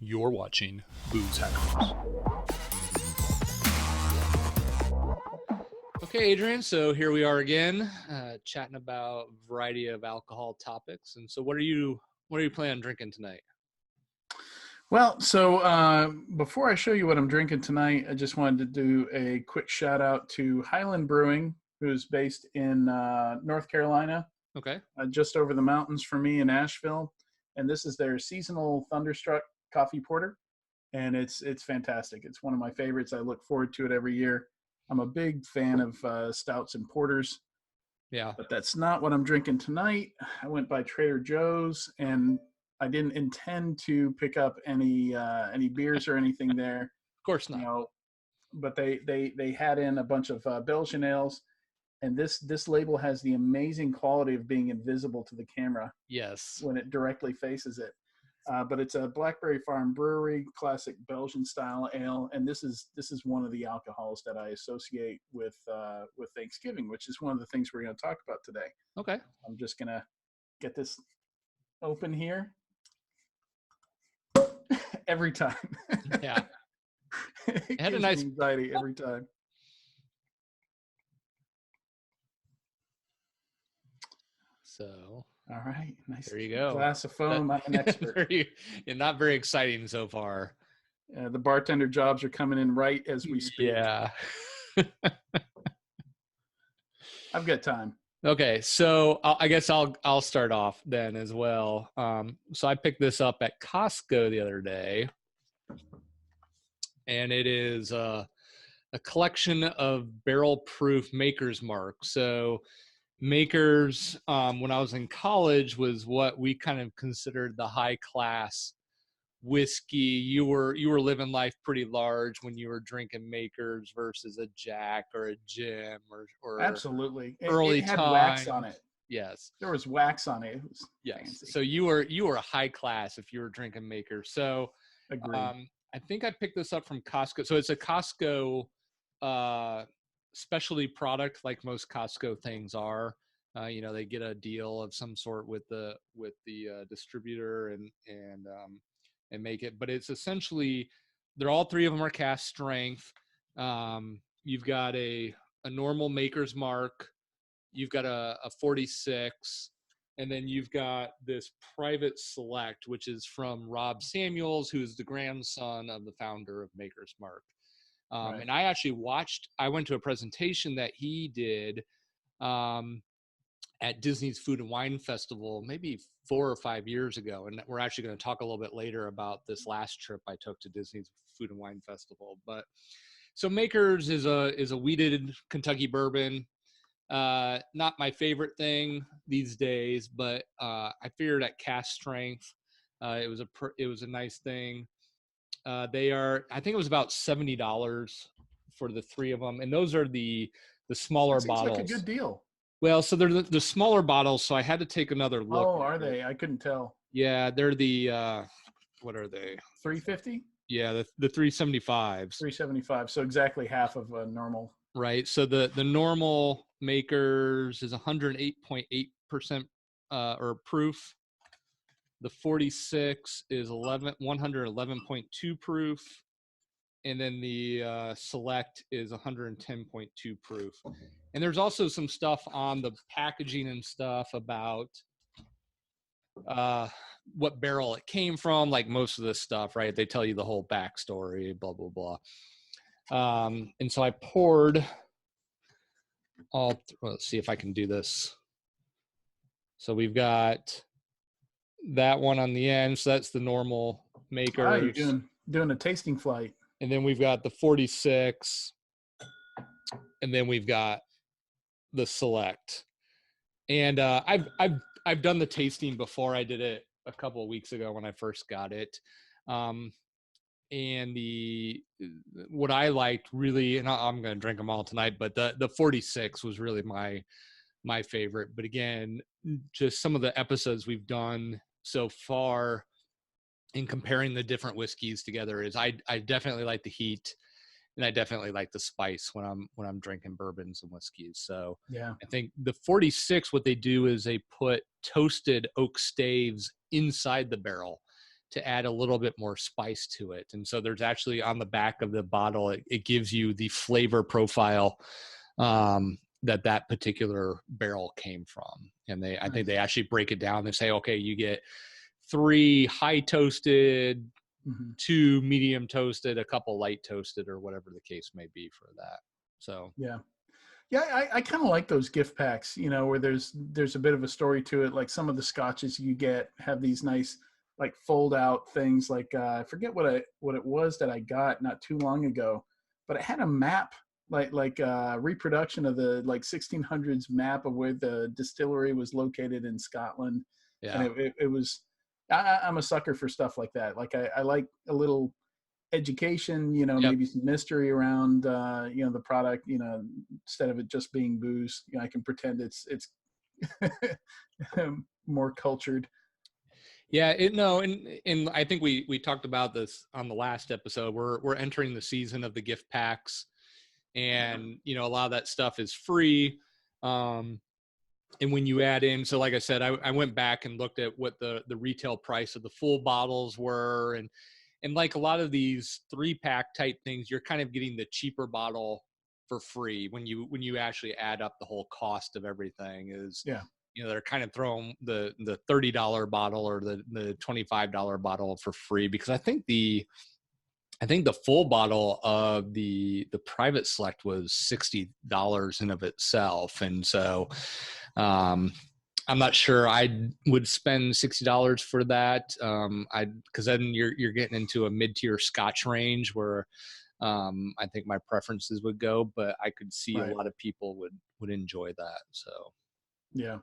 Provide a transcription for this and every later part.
You're watching Booze Hackers. Okay, Adrian, so here we are again, chatting about a variety of alcohol topics. And so what are you planning on drinking tonight? Well, so before I show you what I'm drinking tonight, I just wanted to do a quick shout out to Highland Brewing, who's based in North Carolina, Okay. just over the mountains from me in Asheville. And this is their seasonal Thunderstruck coffee porter. And it's fantastic. It's one of my favorites. I look forward to it every year. I'm a big fan of stouts and porters. Yeah. But that's not what I'm drinking tonight. I went by Trader Joe's, and I didn't intend to pick up any beers or anything there. Of course not. You know, but they had in a bunch of Belgian ales, and this label has the amazing quality of being invisible to the camera. Yes. When it directly faces it. But it's a Blackberry Farm Brewery classic Belgian style ale, and this is one of the alcohols that I associate with Thanksgiving, which is one of the things we're going to talk about today. Okay. I'm just going to get this open here. Every time. Yeah. It had a gives nice me anxiety every time. So all right, nice. There you go. Glass of foam. I'm an expert. Not very exciting so far. The bartender jobs are coming in right as we speak. Yeah. I've got time. Okay, so I guess I'll start off then as well. So I picked this up at Costco the other day, and it is a collection of barrel-proof Maker's Mark. So Maker's, when I was in college, was what we kind of considered the high-class whiskey. You were living life pretty large when you were drinking Maker's versus a Jack or a Jim or Absolutely. early it had time. wax on it. Yes, there was wax on it. It was yes. fancy. So you were a high class if you were drinking Maker's. So Agreed. I think I picked this up from Costco. So it's a Costco specialty product, like most Costco things are. They get a deal of some sort with the distributor and make it, but it's essentially they're all three of them are cast strength. You've got a normal Maker's Mark, you've got a 46, and then you've got this Private Select, which is from Rob Samuels, who's the grandson of the founder of Maker's Mark. Right. And I went to a presentation that he did at Disney's Food and Wine Festival maybe 4 or 5 years ago, and we're actually going to talk a little bit later about this last trip I took to Disney's Food and Wine Festival. But so Maker's is a wheated Kentucky bourbon. Not my favorite thing these days, but I figured at cast strength, it was a nice thing. I think it was about $70 for the three of them, and those are the smaller bottles. Like a good deal. Well, so they're the smaller bottles, so I had to take another look. Oh, are they? I couldn't tell. Yeah, they're the what are they? 350? Yeah, the 375s. 375. So exactly half of a normal. Right. So the normal Maker's is 108.8% or proof. The 46 is 111.2 proof. And then the Select is 110.2 proof. And there's also some stuff on the packaging and stuff about what barrel it came from, like most of this stuff, right? They tell you the whole backstory, blah, blah, blah. And so I poured let's see if I can do this. So we've got that one on the end. So that's the normal Maker's. Ah, you're doing a tasting flight. And then we've got the 46, and then we've got the Select. And I've done the tasting before. I did it a couple of weeks ago when I first got it. And what I liked really, and I'm going to drink them all tonight, but the 46 was really my favorite. But again, just some of the episodes we've done so far in comparing the different whiskeys together is I definitely like the heat, and I definitely like the spice when I'm drinking bourbons and whiskeys. So yeah, I think the 46, what they do is they put toasted oak staves inside the barrel, to add a little bit more spice to it. And so there's actually on the back of the bottle, it gives you the flavor profile that particular barrel came from. And I think they actually break it down. They say, okay, you get 3 high toasted, 2 medium toasted, a couple light toasted, or whatever the case may be for that. So yeah, I kind of like those gift packs, where there's a bit of a story to it. Like some of the scotches you get have these nice like fold out things. Like I forget what it was that I got not too long ago, but it had a map, like reproduction of the like 1600s map of where the distillery was located in Scotland. yeah. And it was, I'm a sucker for stuff like that. Like I like a little education, Yep. maybe some mystery around, the product, instead of it just being booze, I can pretend it's more cultured. Yeah, and I think we talked about this on the last episode. We're entering the season of the gift packs, and a lot of that stuff is free. And when you add in, so like I said, I went back and looked at what the retail price of the full bottles were, and like a lot of these 3-pack type things, you're kind of getting the cheaper bottle for free when you actually add up the whole cost of everything. They're kind of throwing the $30 bottle or the $25 bottle for free, because I think the full bottle of the private select was $60 in of itself. And so I'm not sure I would spend $60 for that. Because then you're getting into a mid-tier Scotch range where I think my preferences would go, but I could see a lot of people would enjoy that. So yeah,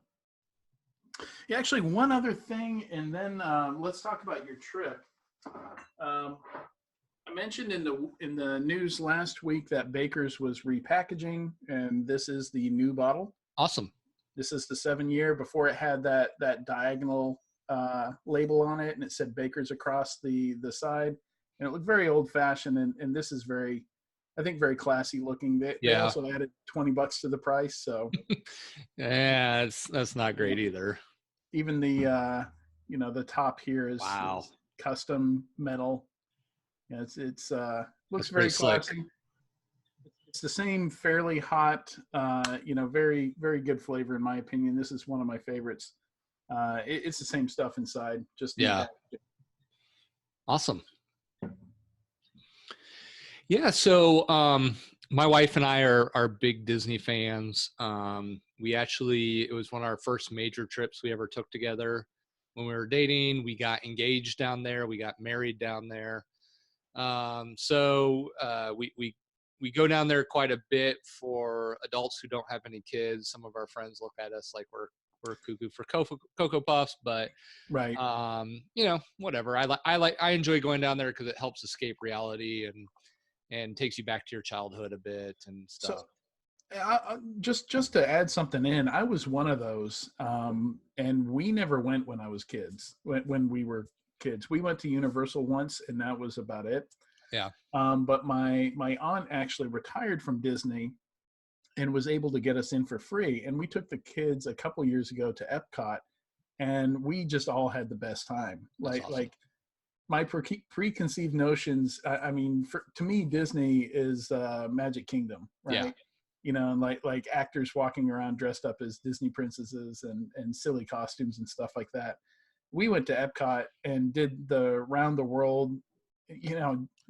actually one other thing, and then let's talk about your trip. I mentioned in the news last week that Baker's was repackaging, and this is the new bottle. Awesome. This is the 7-year. Before it had that diagonal label on it, and it said Baker's across the side, and it looked very old fashioned. And this is very classy looking. They also added $20 to the price, so yeah, that's not great either. Even the the top here is custom metal. Yeah, it's looks very classy. Slick. It's the same fairly hot, very, very good flavor in my opinion. This is one of my favorites. It's the same stuff inside, just awesome. Yeah, so my wife and I are big Disney fans. It was one of our first major trips we ever took together when we were dating. We got engaged down there. We got married down there. So we go down there quite a bit for adults who don't have any kids. Some of our friends look at us like we're cuckoo for Cocoa Puffs, but whatever. I enjoy going down there because it helps escape reality and takes you back to your childhood a bit and stuff. So, just to add something in, I was one of those, and we never went when I was kids. When we were kids, we went to Universal once, and that was about it. Yeah. But my aunt actually retired from Disney and was able to get us in for free. And we took the kids a couple years ago to Epcot, and we just all had the best time. Like my preconceived notions. I mean, to me, Disney is Magic Kingdom, right? Yeah. And like actors walking around dressed up as Disney princesses and silly costumes and stuff like that. We went to Epcot and did the round the world,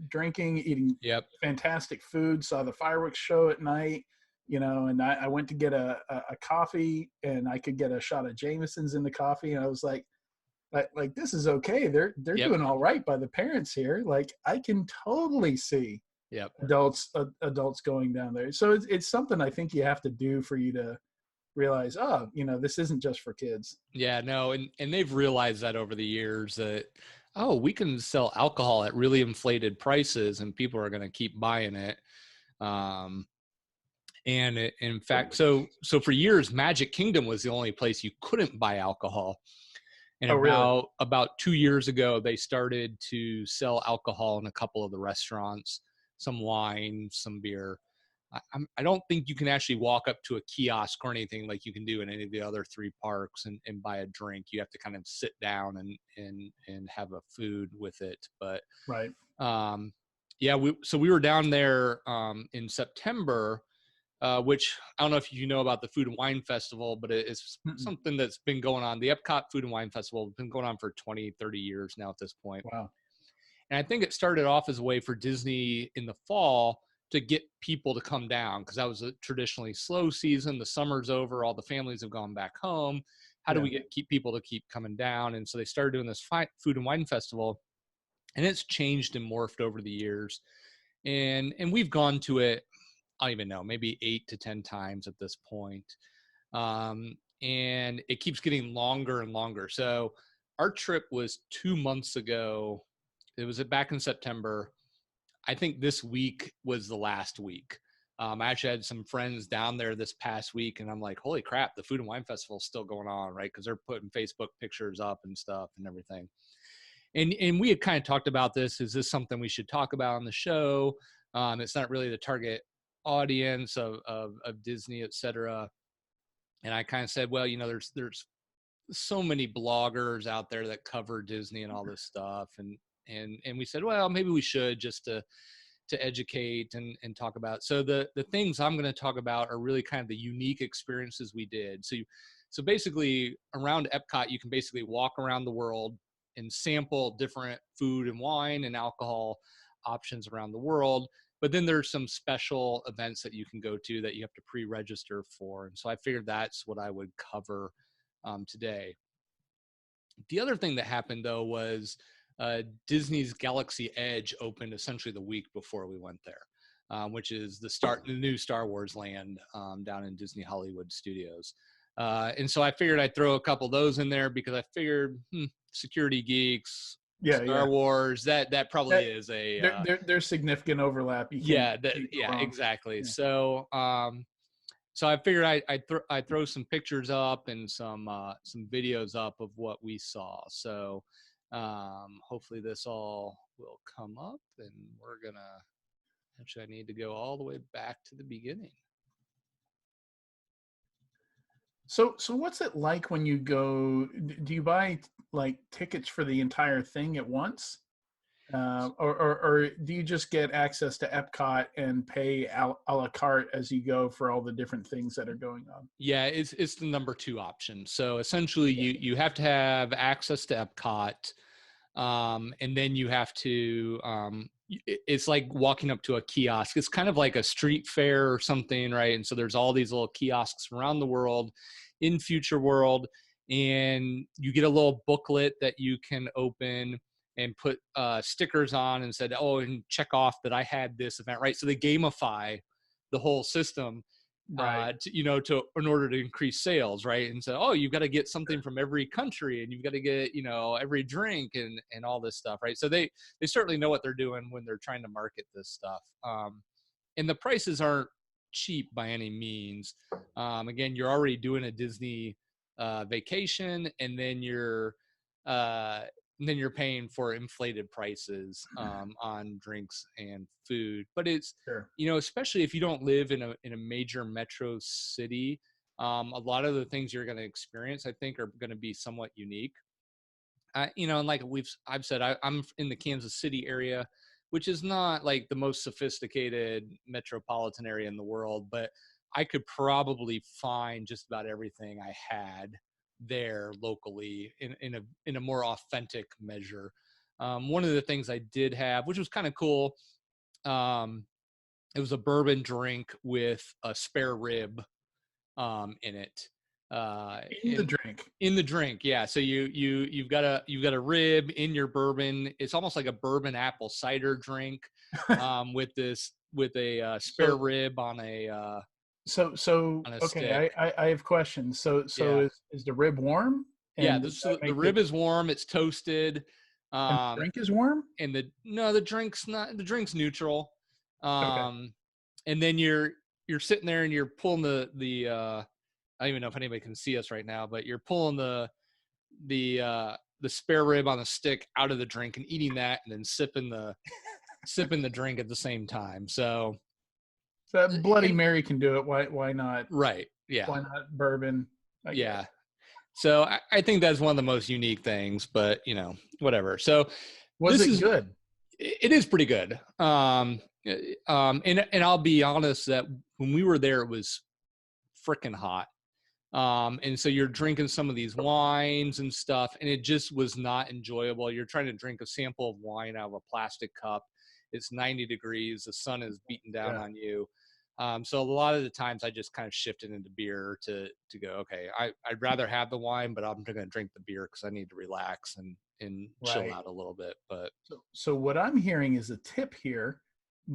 drinking, eating fantastic food, saw the fireworks show at night, and I went to get a coffee, and I could get a shot of Jameson's in the coffee. And I was like this is okay. They're doing all right by the parents here. Like I can totally see adults going down there. So it's something I think you have to do for you to realize, this isn't just for kids. Yeah, no. And they've realized that over the years that, we can sell alcohol at really inflated prices and people are going to keep buying it. In fact, so for years, Magic Kingdom was the only place you couldn't buy alcohol. And about 2 years ago, they started to sell alcohol in a couple of the restaurants, some wine, some beer. I don't think you can actually walk up to a kiosk or anything like you can do in any of the other three parks and buy a drink. You have to kind of sit down and have a food with it. But Right. yeah, we were down there in September, which I don't know if you know about the Food and Wine Festival, but it's Mm-mm. something that's been going on. The Epcot Food and Wine Festival has been going on for 20, 30 years now at this point. Wow. And I think it started off as a way for Disney in the fall to get people to come down, because that was a traditionally slow season. The summer's over, all the families have gone back home. How do Yeah. we keep people to keep coming down? And so they started doing this Food and Wine Festival, and it's changed and morphed over the years. And we've gone to it, I don't even know, maybe 8 to 10 times at this point. And it keeps getting longer and longer. So our trip was 2 months ago. It was back in September. I think this week was the last week. I actually had some friends down there this past week, and I'm like, holy crap, the Food and Wine Festival is still going on, right? Because they're putting Facebook pictures up and stuff and everything. And we had kind of talked about this. Is this something we should talk about on the show? It's not really the target audience of Disney, et cetera. And I kind of said, well, there's so many bloggers out there that cover Disney and all this stuff. And we said, well, maybe we should, just to educate and talk about. So the things I'm going to talk about are really kind of the unique experiences we did. So basically around Epcot, you can basically walk around the world and sample different food and wine and alcohol options around the world. But then there's some special events that you can go to that you have to pre-register for. And so I figured that's what I would cover today. The other thing that happened, though, was Disney's Galaxy Edge opened essentially the week before we went there, which is the new Star Wars land down in Disney Hollywood Studios. And so I figured I'd throw a couple of those in there, because I figured security geeks, Yeah. Star Yeah. Wars, that probably is a There's significant overlap. You yeah, can't go wrong. exactly. Yeah. So I figured I'd throw some pictures up and some videos up of what we saw. So hopefully this all will come up, and we're gonna actually, I need to go all the way back to the beginning. So what's it like when you go? Do you buy like tickets for the entire thing at once, or do you just get access to Epcot and pay a la carte as you go for all the different things that are going on? Yeah, it's the number two option. So essentially, you have to have access to Epcot, and then you have to. It's like walking up to a kiosk. It's kind of like a street fair or something, right? And so there's all these little kiosks around the world, in Future World, and you get a little booklet that you can open and put stickers on and said, oh, and check off that I had this event, right? So they gamify the whole system, Right. in order to increase sales, right? And so, oh, you've got to get something from every country, and you've got to get, every drink and all this stuff, right? So they certainly know what they're doing when they're trying to market this stuff. And the prices aren't cheap by any means. Again, you're already doing a Disney vacation, and then you're paying for inflated prices on drinks and food. But it's, Sure. especially if you don't live in a major metro city, a lot of the things you're going to experience, I think, are going to be somewhat unique. And like I've said, I'm in the Kansas City area, which is not like the most sophisticated metropolitan area in the world, but I could probably find just about everything I had there locally in a more authentic measure. One of the things I did have, which was kind of cool, it was a bourbon drink with a spare rib in it. In the drink. In the drink, yeah. So you've got a rib in your bourbon. It's almost like a bourbon apple cider drink, with a spare rib on a stick. Okay, I have questions. So Yeah, is the rib warm? yeah. And does that The make rib is warm. It's toasted. and the drink is warm? And the drink's not, the drink's neutral. Okay. And then you're sitting there and you're pulling the I don't even know if anybody can see us right now, but you're pulling the spare rib on a stick out of the drink and eating that, and then sipping the drink at the same time. So So Bloody and, Mary can do it. Why not? right. Yeah. Why not bourbon? I guess. Yeah. So I think that's one of the most unique things, but whatever. So Was this it is, good? it is pretty good. And I'll be honest that when we were there, it was freaking hot. And so you're drinking some of these wines and stuff, and it just was not enjoyable. You're trying to drink a sample of wine out of a plastic cup. It's 90 degrees. The sun is beating down Yeah. on you. So a lot of the times I just kind of shifted into beer to go, okay, I'd rather have the wine, but I'm going to drink the beer because I need to relax and chill Right. out a little bit. But So what I'm hearing is a tip here: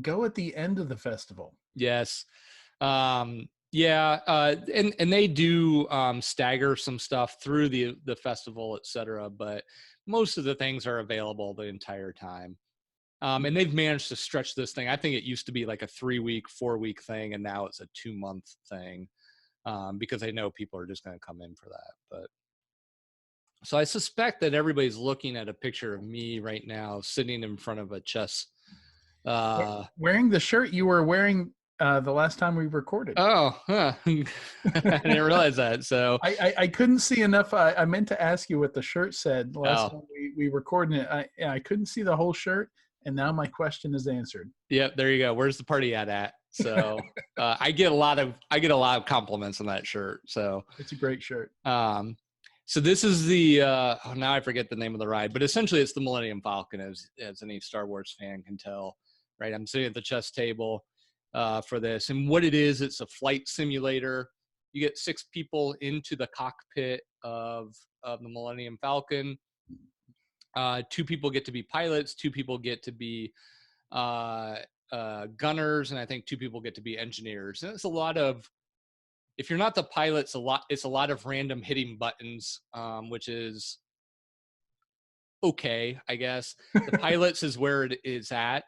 go at the end of the festival. yes. Yeah. And they do stagger some stuff through the festival, et cetera, but most of the things are available the entire time. And they've managed to stretch this thing. I think it used to be like a 3-week, 4-week thing, and now it's a 2-month thing, because they know people are just going to come in for that. But so I suspect that everybody's looking at a picture of me right now sitting in front of a chess. Wearing the shirt you were wearing the last time we recorded. Oh, huh. I didn't realize that. So I couldn't see enough. I meant to ask you what the shirt said last oh, time we recorded it. I couldn't see the whole shirt, and now my question is answered. yep, there you go. Where's the party at? So I get a lot of compliments on that shirt. So It's a great shirt. so this is the now I forget the name of the ride, but essentially it's the Millennium Falcon, as any Star Wars fan can tell, right? I'm sitting at the chess table for this, and what it is, it's a flight simulator. You get 6 people into the cockpit of the Millennium Falcon. 2 people get to be pilots, 2 people get to be gunners, and I think 2 people get to be engineers. And it's a lot of, if you're not the pilot, it's a lot of random hitting buttons, which is okay, I guess. The pilots is where it is at.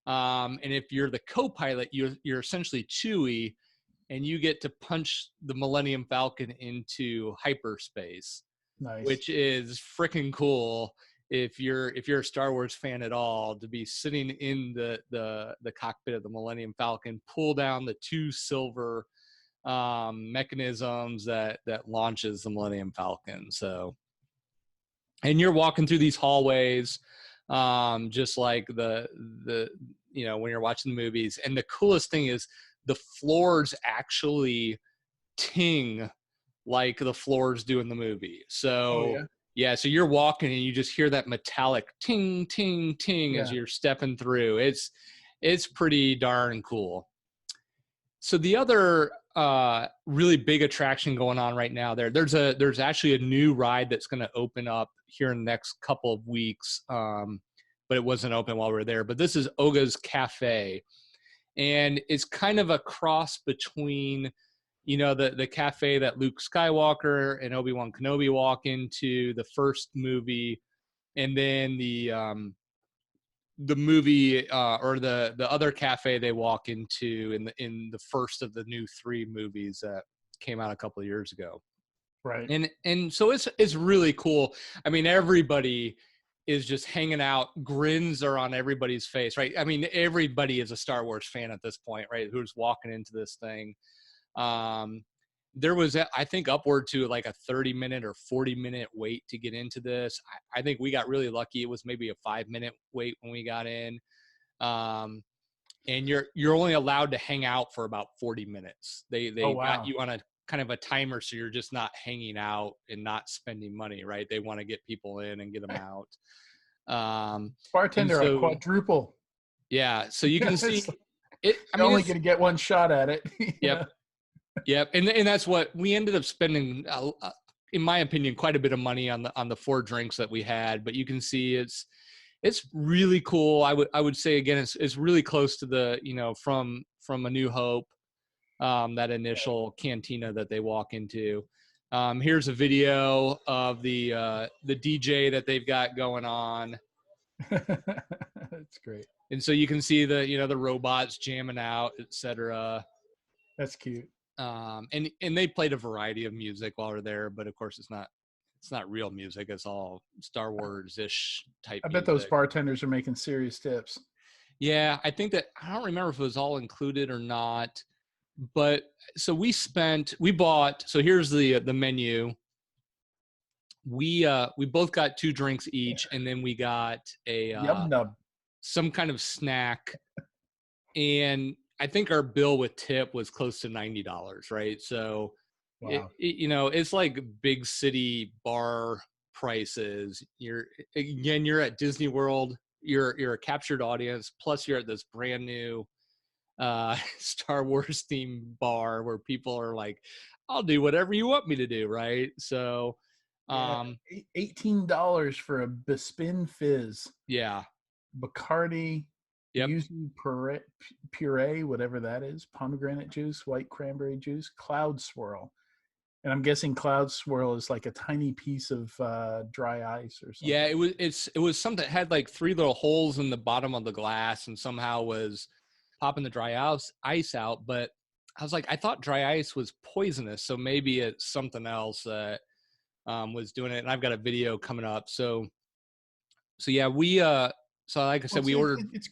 And if you're the co-pilot, you're essentially Chewie, and you get to punch the Millennium Falcon into hyperspace, Nice. which is freaking cool. If you're a Star Wars fan at all, to be sitting in the cockpit of the Millennium Falcon, pull down the 2 silver mechanisms that launches the Millennium Falcon. So, and you're walking through these hallways, just like the when you're watching the movies. And the coolest thing is the floors actually ting like the floors do in the movie. Oh So yeah. yeah, so you're walking and you just hear that metallic ting ting ting as Yeah. you're stepping through. It's pretty darn cool. So the other really big attraction going on right now, there's actually a new ride that's going to open up here in the next couple of weeks, but it wasn't open while we were there. But this is Oga's Cafe, and it's kind of a cross between, the cafe that Luke Skywalker and Obi-Wan Kenobi walk into the first movie, and then the movie, or the other cafe they walk into in the first of the new 3 movies that came out a couple of years ago. Right. And so it's really cool. I mean, everybody is just hanging out. Grins are on everybody's face, right? I mean, everybody is a Star Wars fan at this point, right? Who's walking into this thing. There was, I think, upward to like a 30-minute or 40-minute wait to get into this. I think we got really lucky. It was maybe a 5-minute wait when we got in. And you're only allowed to hang out for about 40 minutes. They Oh got wow. you on a kind of a timer, so you're just not hanging out and not spending money, right? They want to get people in and get them out. And Bartender, a so quadruple. yeah, so you can see It's like, it. I you're mean, only it's going to get one shot at it. yep. Yep, and that's what we ended up spending, in my opinion, quite a bit of money on the 4 drinks that we had. But you can see it's really cool. I would say again, it's really close to the from A New Hope, that initial cantina that they walk into. Here's a video of the DJ that they've got going on, That's great. and so you can see the robots jamming out, etc. That's cute. And they played a variety of music while we're there, but of course it's not real music. It's all Star Wars ish type I bet those music. bartenders are making serious tips. Yeah, I think that I don't remember if it was all included or not, but so we bought. So here's the menu. We both got 2 drinks each, and then we got a Yum nub. some kind of snack, and I think our bill with tip was close to $90, right? So Wow. it's like big city bar prices. You're at Disney World. You're a captured audience. Plus, you're at this brand new Star Wars themed bar where people are like, "I'll do whatever you want me to do," right? So, Yeah, um, $18 for a Bespin Fizz, yeah, Bacardi, yep, yuzu puree, whatever that is, pomegranate juice, white cranberry juice, Cloud Swirl. And I'm guessing Cloud Swirl is like a tiny piece of dry ice or yeah. something. It was something that had like 3 little holes in the bottom of the glass, and somehow was popping the dry ice out. But I was like, I thought dry ice was poisonous, so maybe it's something else that was doing it. And I've got a video coming up. So yeah, so like I Well, said, we ordered. it's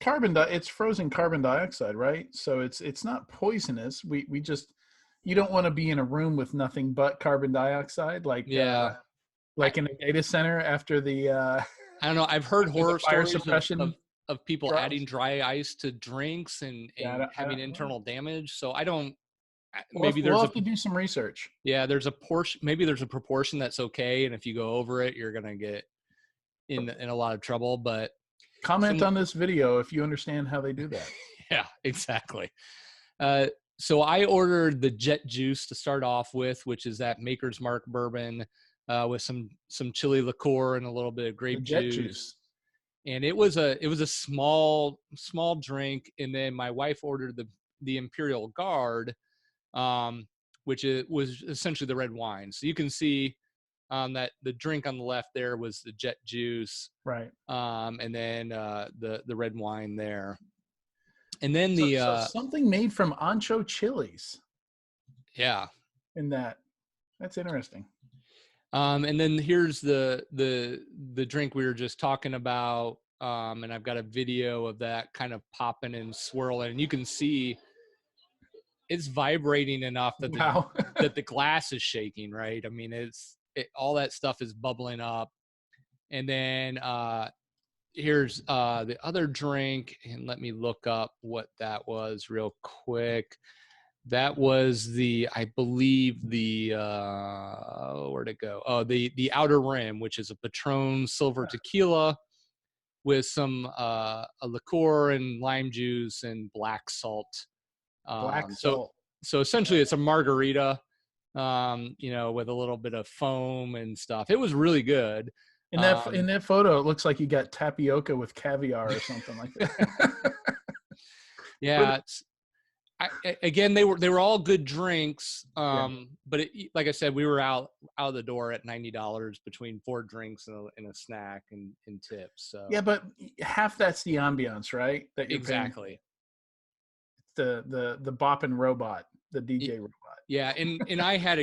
it's frozen carbon dioxide, right? So it's not poisonous. We just you don't want to be in a room with nothing but carbon dioxide, Yeah, I like in a data center after the I don't know. I've heard after the horror fire stories suppression of people adding drops. dry ice to drinks Yeah, and having internal damage. So I don't. Maybe we'll there's a have to do some research. yeah, there's a portion. Maybe there's a proportion that's okay, and if you go over it, you're gonna get in a lot of trouble. But Comment some on this video if you understand how they do that. yeah, exactly. Uh, so I ordered the Jet Juice to start off with, which is that Maker's Mark bourbon with some chili liqueur and a little bit of The grape jet juice. juice. And it was a small drink. And then my wife ordered the Imperial Guard, um, was essentially the red wine. So you can see that the drink on the left there was the Jet Juice, Right. and then the red wine there, and then So something made from ancho chilies yeah. in that. That's interesting. And then here's the drink we were just talking about, and I've got a video of that kind of popping and swirling, and you can see it's vibrating enough that Wow. the glass is shaking, right? I mean, all that stuff is bubbling up, and then here's the other drink, and let me look up what that was real quick. That was I believe where'd it go? Oh, the Outer Rim, which is a Patron Silver Tequila with some a liqueur and lime juice and black salt. Black So salt. essentially it's a margarita, with a little bit of foam and stuff. It was really good. In that photo, it looks like you got tapioca with caviar or something like that. Yeah, again, they were all good drinks, Yeah. but like I said, we were out of the door at $90 between 4 drinks and a snack and tips. So Yeah, but half that's the ambiance, right? That you're paying for. exactly. The bopping robot, the DJ robot. Yeah, and I had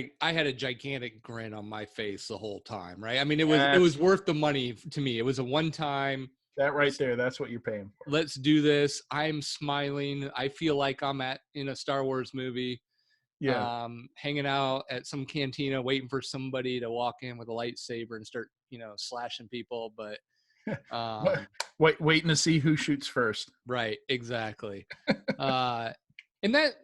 a gigantic grin on my face the whole time, right? I mean, it That's was worth the money to me. It was a one time. that right there. That's what you're paying for. Let's do this. I'm smiling. I feel like I'm in a Star Wars movie, Yeah. hanging out at some cantina, waiting for somebody to walk in with a lightsaber and start, slashing people. But Waiting to see who shoots first. right, exactly. And that,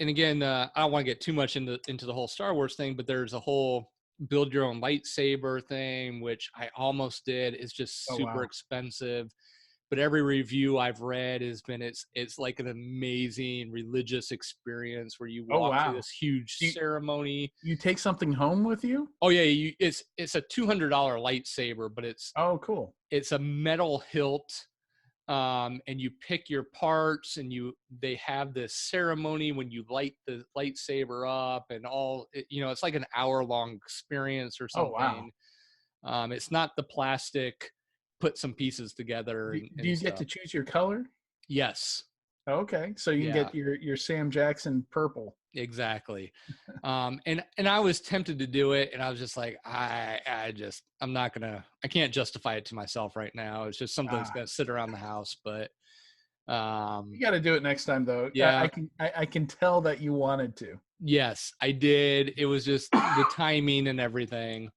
and again, I don't want to get too much into the whole Star Wars thing, but there's a whole build your own lightsaber thing, which I almost did. It's just Oh super wow. expensive. But every review I've read has been it's like an amazing religious experience where you Oh walk through wow. this huge ceremony. You take something home with you? Oh yeah, it's a $200 lightsaber, but Oh cool. it's a metal hilt, and you pick your parts, and they have this ceremony when you light the lightsaber up, and it's like an hour-long experience or Oh wow. something. It's not the plastic put some pieces together Do and you get stuff. to choose your color? Yes. Okay, so you can Yeah, get your Sam Jackson purple. exactly. And I was tempted to do it, and I was just like, I'm not gonna, I can't justify it to myself right now. It's just something that's Ah, gonna sit around the house. But You got to do it next time, though. Yeah. I can tell that you wanted to. Yes, I did. It was just the timing and everything.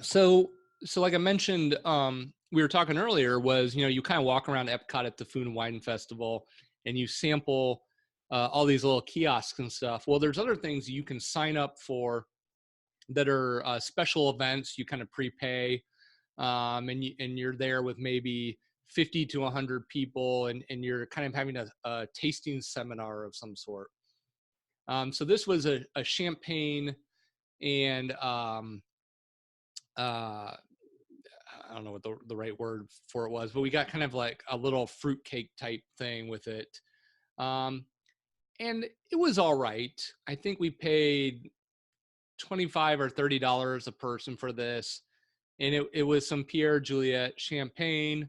So, like I mentioned, we were talking earlier was, you kind of walk around Epcot at the Food and Wine Festival and you sample all these little kiosks and stuff. Well, there's other things you can sign up for that are special events. You kind of prepay, and you're there with maybe 50 to 100 people, and you're kind of having a tasting seminar of some sort. So this was a champagne and I don't know what the right word for it was, but we got kind of like a little fruitcake type thing with it. Um, and it was all right. I think we paid $25 or $30 a person for this. And it was some Pierre Juliet champagne.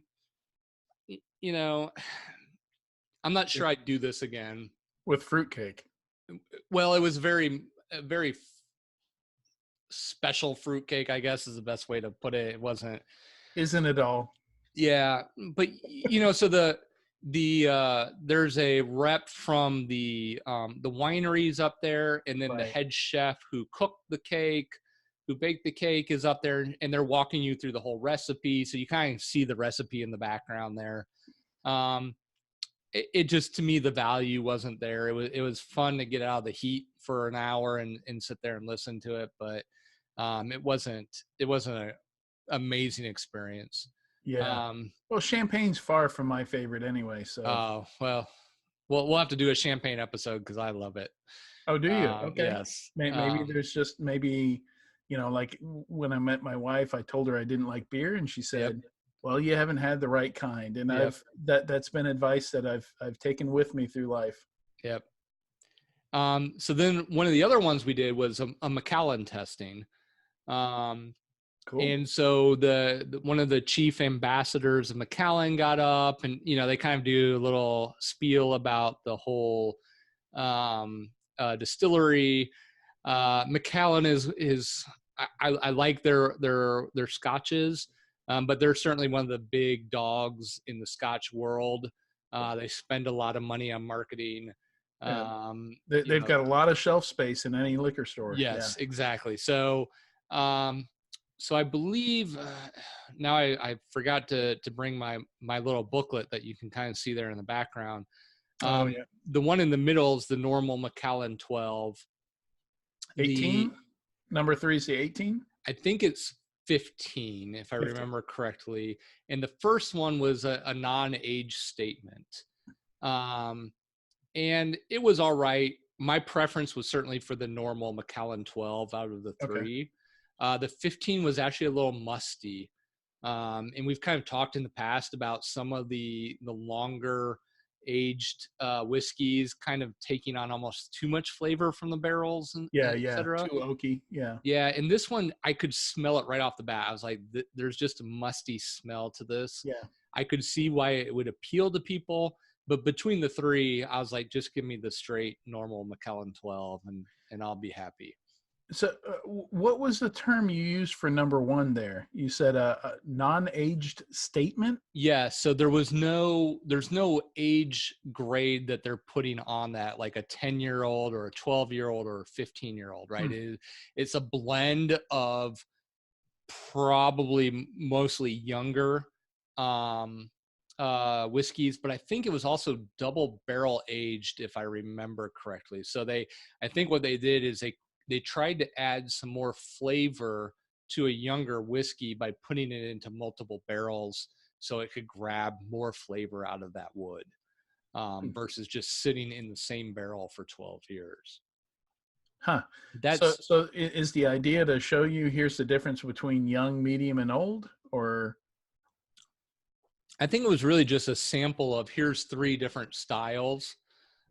You know, I'm not sure I'd do this again. With fruitcake. Well, it was very special fruitcake, I guess is the best way to put it. It wasn't. Isn't it all? Yeah, but so there's a rep from the wineries up there, and then the head chef who cooked the cake, who baked the cake is up there, and they're walking you through the whole recipe, so you kind of see the recipe in the background there. It just, to me, the value wasn't there. It was fun to get out of the heat for an hour and sit there and listen to it, but it wasn't an amazing experience. Yeah. Well, champagne's far from my favorite anyway. So. Oh, well, we'll have to do a champagne episode because I love it. Oh, do you? Okay. Yes. Maybe there's just like when I met my wife, I told her I didn't like beer, and she said, Yep. "Well, you haven't had the right kind." And Yep. that's been advice that I've taken with me through life. Yep. So then one of the other ones we did was a Macallan testing. Cool. And so the one of the chief ambassadors of Macallan got up, and they kind of do a little spiel about the whole distillery. Macallan is I like their scotches, but they're certainly one of the big dogs in the Scotch world. They spend a lot of money on marketing. They've got a lot of shelf space in any liquor store. Yes, exactly. So so I believe now I forgot to bring my little booklet that you can kind of see there in the background. The one in the middle is the normal Macallan 12. 18? Number 3 is the 18? I think it's 15, if I remember correctly. And the first one was a non-age statement. And it was all right. My preference was certainly for the normal Macallan 12 out of the 3. The 15 was actually a little musty. And we've kind of talked in the past about some of the longer aged whiskeys kind of taking on almost too much flavor from the barrels and et cetera. Too oaky. Yeah. And this one, I could smell it right off the bat. I was like, there's just a musty smell to this. Yeah. I could see why it would appeal to people. But between the 3, I was like, just give me the straight normal Macallan 12 and I'll be happy. So what was the term you used for number 1 there? You said a non-aged statement? Yeah. So there's no age grade that they're putting on that, like a 10-year-old or a 12-year-old or a 15-year-old, right? It's a blend of probably mostly younger whiskeys, but I think it was also double barrel aged, if I remember correctly. So I think what they did is they tried to add some more flavor to a younger whiskey by putting it into multiple barrels so it could grab more flavor out of that wood versus just sitting in the same barrel for 12 years. Huh. So is the idea to show you here's the difference between young, medium, and old, or? I think it was really just a sample of here's 3 different styles.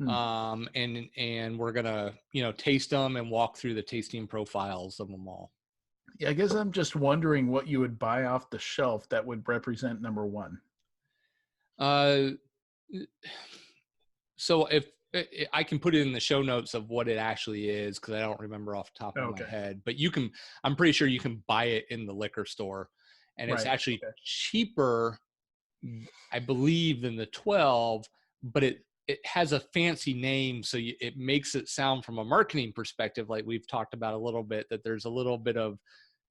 And we're gonna taste them and walk through the tasting profiles of them all. Yeah, I guess I'm just wondering what you would buy off the shelf that would represent number 1. So if I can put it in the show notes of what it actually is, because I don't remember off the top of my head, but I'm pretty sure you can buy it in the liquor store, and it's actually cheaper I believe, than the 12, but it has a fancy name, so it makes it sound, from a marketing perspective, like we've talked about a little bit, that there's a little bit of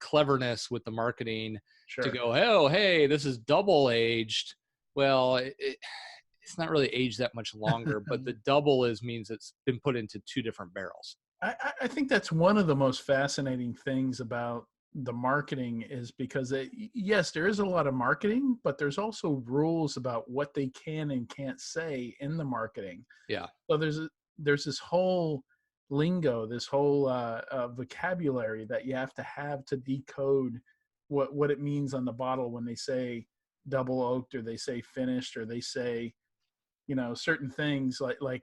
cleverness with the marketing to Sure. go, oh, hey, this is double aged. Well, it's not really aged that much longer, but the double means it's been put into 2 different barrels. I think that's one of the most fascinating things about the marketing is because yes, there is a lot of marketing, but there's also rules about what they can and can't say in the marketing. Yeah. So there's this whole lingo, this whole vocabulary that you have to decode what it means on the bottle when they say double oaked, or they say finished, or they say, certain things like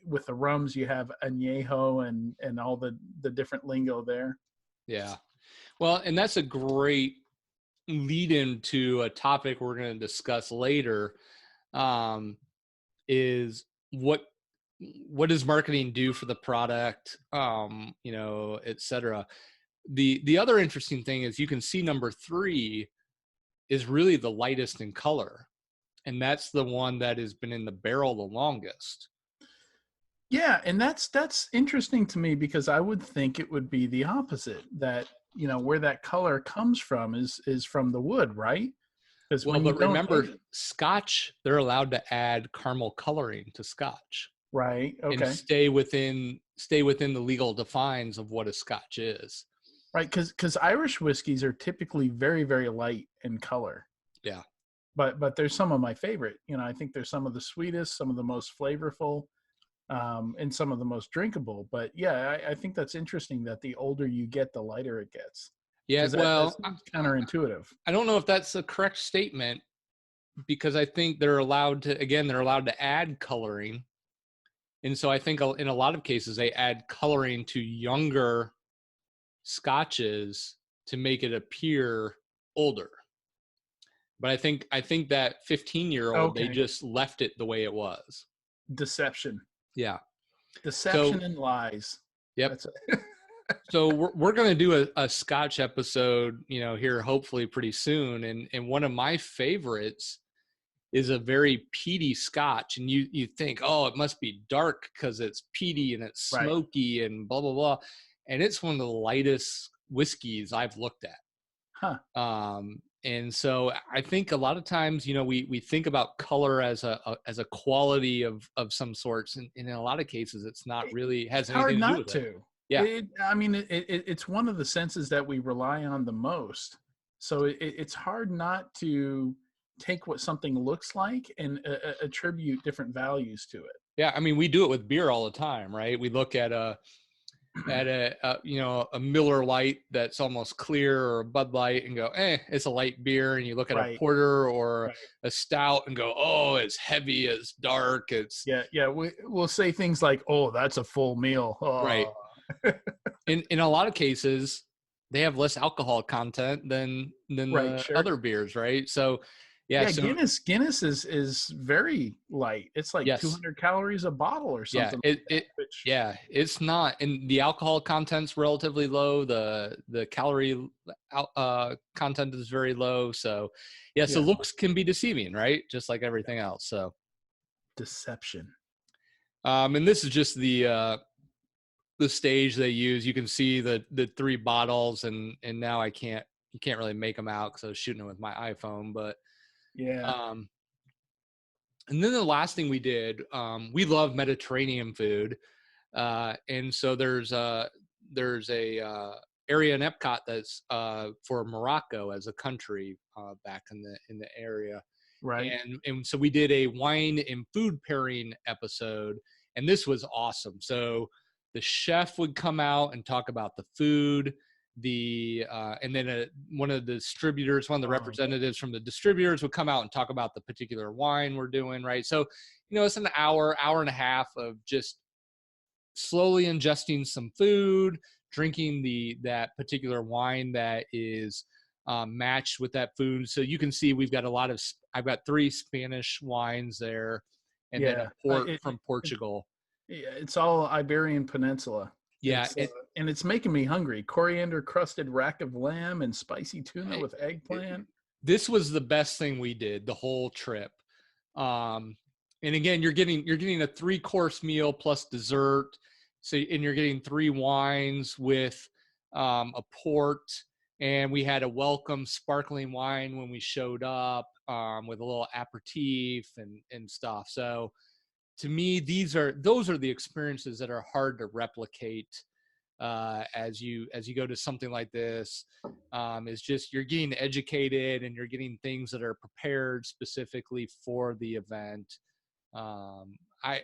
with the rums you have añejo and all the different lingo there. Yeah. Well, and that's a great lead into a topic we're going to discuss later, is what does marketing do for the product, et cetera. The other interesting thing is you can see number 3 is really the lightest in color. And that's the one that has been in the barrel the longest. Yeah, and that's interesting to me because I would think it would be the opposite, that where that color comes from is from the wood, right? Because Well, when you but don't remember, age, Scotch, they're allowed to add caramel coloring to Scotch right? and Okay. stay within the legal defines of what a Scotch is. Right, because Irish whiskeys are typically very, very light in color. Yeah. But there's some of my favorite. I think there's some of the sweetest, some of the most flavorful, and some of the most drinkable. But yeah, I think that's interesting that the older you get, the lighter it gets. Yeah. Because that Well, seems counterintuitive. I don't know if that's a correct statement, because I think they're allowed to add coloring. And so I think in a lot of cases, they add coloring to younger scotches to make it appear older. But I think that 15-year-old, they Okay. just left it the way it was. Deception. Yeah. Deception So, and lies. yep. That's So we're going to do a Scotch episode, here hopefully pretty soon. And one of my favorites is a very peaty Scotch. And you think, oh, it must be dark because it's peaty and it's right. smoky and blah, blah, blah. And it's one of the lightest whiskeys I've looked at. Huh. And so I think a lot of times, we think about color as a quality of some sorts. And in a lot of cases, it's not really has It's hard anything to do not with it. to. Yeah. It's one of the senses that we rely on the most. So it's hard not to take what something looks like and attribute different values to it. Yeah. I mean, we do it with beer all the time, right? We look at a Miller Lite that's almost clear, or a Bud Light, and go, it's a light beer. And you look at Right. a porter or Right. a stout and go, oh, it's heavy, it's dark, it's Yeah. We'll say things like, "Oh, that's a full meal." Oh. right. In a lot of cases, they have less alcohol content than Right. the Sure. other beers, right? So yeah. So Guinness is very light. It's like yes. 200 calories a bottle or something. It's not, and the alcohol content's relatively low. The calorie content is very low. So so looks can be deceiving, right? Just like everything else. So deception. And this is just the stage they use. You can see the 3 bottles, and now you can't really make them out because I was shooting it with my iPhone, but yeah. And then the last thing we did, we love Mediterranean food, and so there's a area in Epcot that's for Morocco as a country, back in the area, Right. And so we did a wine and food pairing episode, and this was awesome. So the chef would come out and talk about the food. And then one of the distributors, one of the representatives from the distributors would come out and talk about the particular wine we're doing, right? So, it's an hour and a half of just slowly ingesting some food, drinking that particular wine that is matched with that food. So you can see I've got 3 Spanish wines there, and then a port from Portugal. It's all Iberian Peninsula. Yeah. And it's making me hungry. Coriander crusted rack of lamb and spicy tuna with eggplant. this was the best thing we did the whole trip. Um, and again, you're getting a 3-course meal plus dessert. So, and you're getting 3 wines with a port, and we had a welcome sparkling wine when we showed up, with a little aperitif and stuff. So to me, those are the experiences that are hard to replicate, as you go to something like this. Is just you're getting educated and you're getting things that are prepared specifically for the event.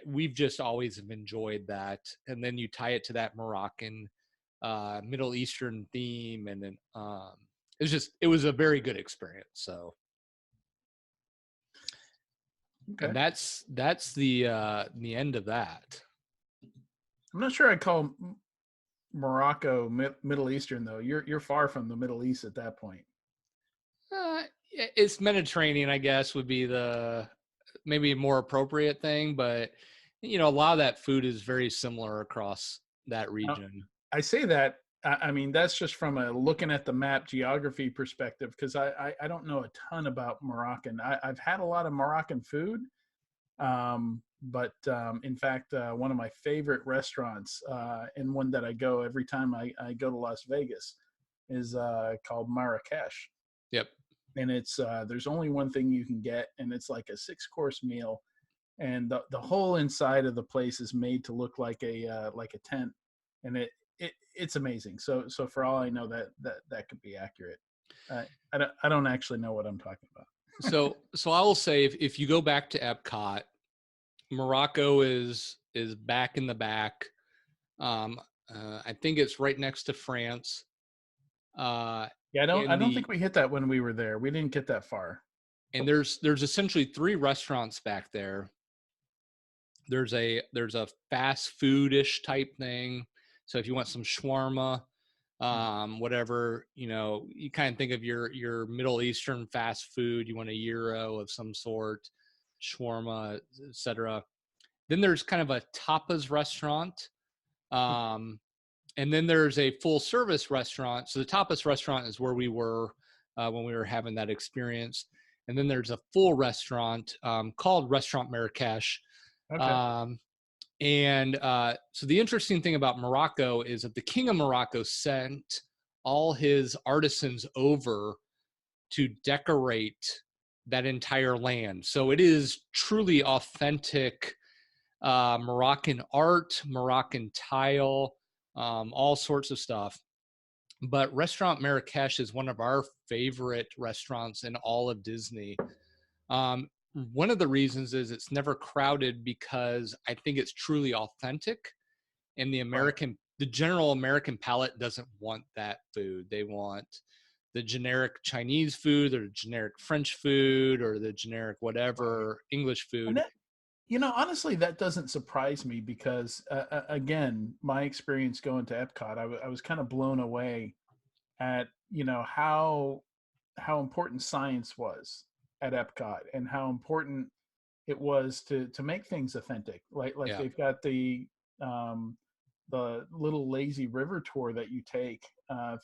We've just always have enjoyed that, and then you tie it to that Moroccan, Middle Eastern theme, and then it was a very good experience. So, Okay. and that's the end of that. I'm not sure I'd call Morocco Middle Eastern though. You're far from the Middle East at that point. It's Mediterranean, I guess, would be the maybe a more appropriate thing, but a lot of that food is very similar across that Now, region. I say that. I mean, that's just from a looking at the map geography perspective, because I don't know a ton about Moroccan. I've had a lot of Moroccan food, but in fact, one of my favorite restaurants, and one that I go every time I go to Las Vegas, is called Marrakesh. Yep. And it's there's only one thing you can get, and it's like a 6-course meal, and the whole inside of the place is made to look like a tent, and it's amazing. So for all I know, that could be accurate. I don't actually know what I'm talking about. So I will say, if you go back to Epcot, Morocco is back in the back. I think it's right next to France. Yeah, In I don't the think we hit that when we were there. We didn't get that far. and there's essentially 3 restaurants back there. There's a fast foodish type thing. So if you want some shawarma, whatever, you kind of think of your Middle Eastern fast food. You want a gyro of some sort, shawarma, etc. Then there's kind of a tapas restaurant. And then there's a full service restaurant. So the tapas restaurant is where we were when we were having that experience. And then there's a full restaurant called Restaurant Marrakesh. Okay. Um, and so the interesting thing about Morocco is that the King of Morocco sent all his artisans over to decorate that entire land. So it is truly authentic Moroccan art, Moroccan tile, all sorts of stuff. But Restaurant Marrakesh is one of our favorite restaurants in all of Disney. One of the reasons is it's never crowded because I think it's truly authentic, and Right. the general American palate doesn't want that food. They want the generic Chinese food or the generic French food or the generic Right. whatever English And food. that, honestly, that doesn't surprise me because, again, my experience going to Epcot, I was kind of blown away at how important science was at Epcot, and how important it was to make things authentic. Like Yeah. they've got um, the little lazy river tour that you take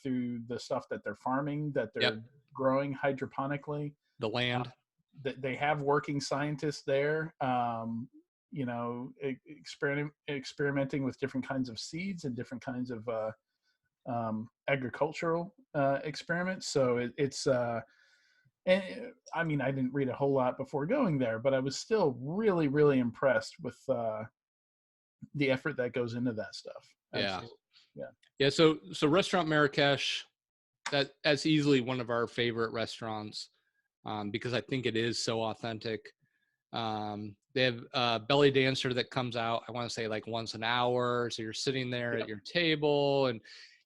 through the stuff that they're farming, that Yep. they're growing hydroponically. The Uh, land. they have working scientists there, experimenting with different kinds of seeds and different kinds of agricultural experiments. So it's and I mean, I didn't read a whole lot before going there, but I was still really, really impressed with the effort that goes into that stuff. Yeah. Absolutely. Yeah. Yeah. So Restaurant Marrakesh, that's easily one of our favorite restaurants, because I think it is so authentic. They have a belly dancer that comes out, I want to say like once an hour. So you're sitting there at Yep. your table and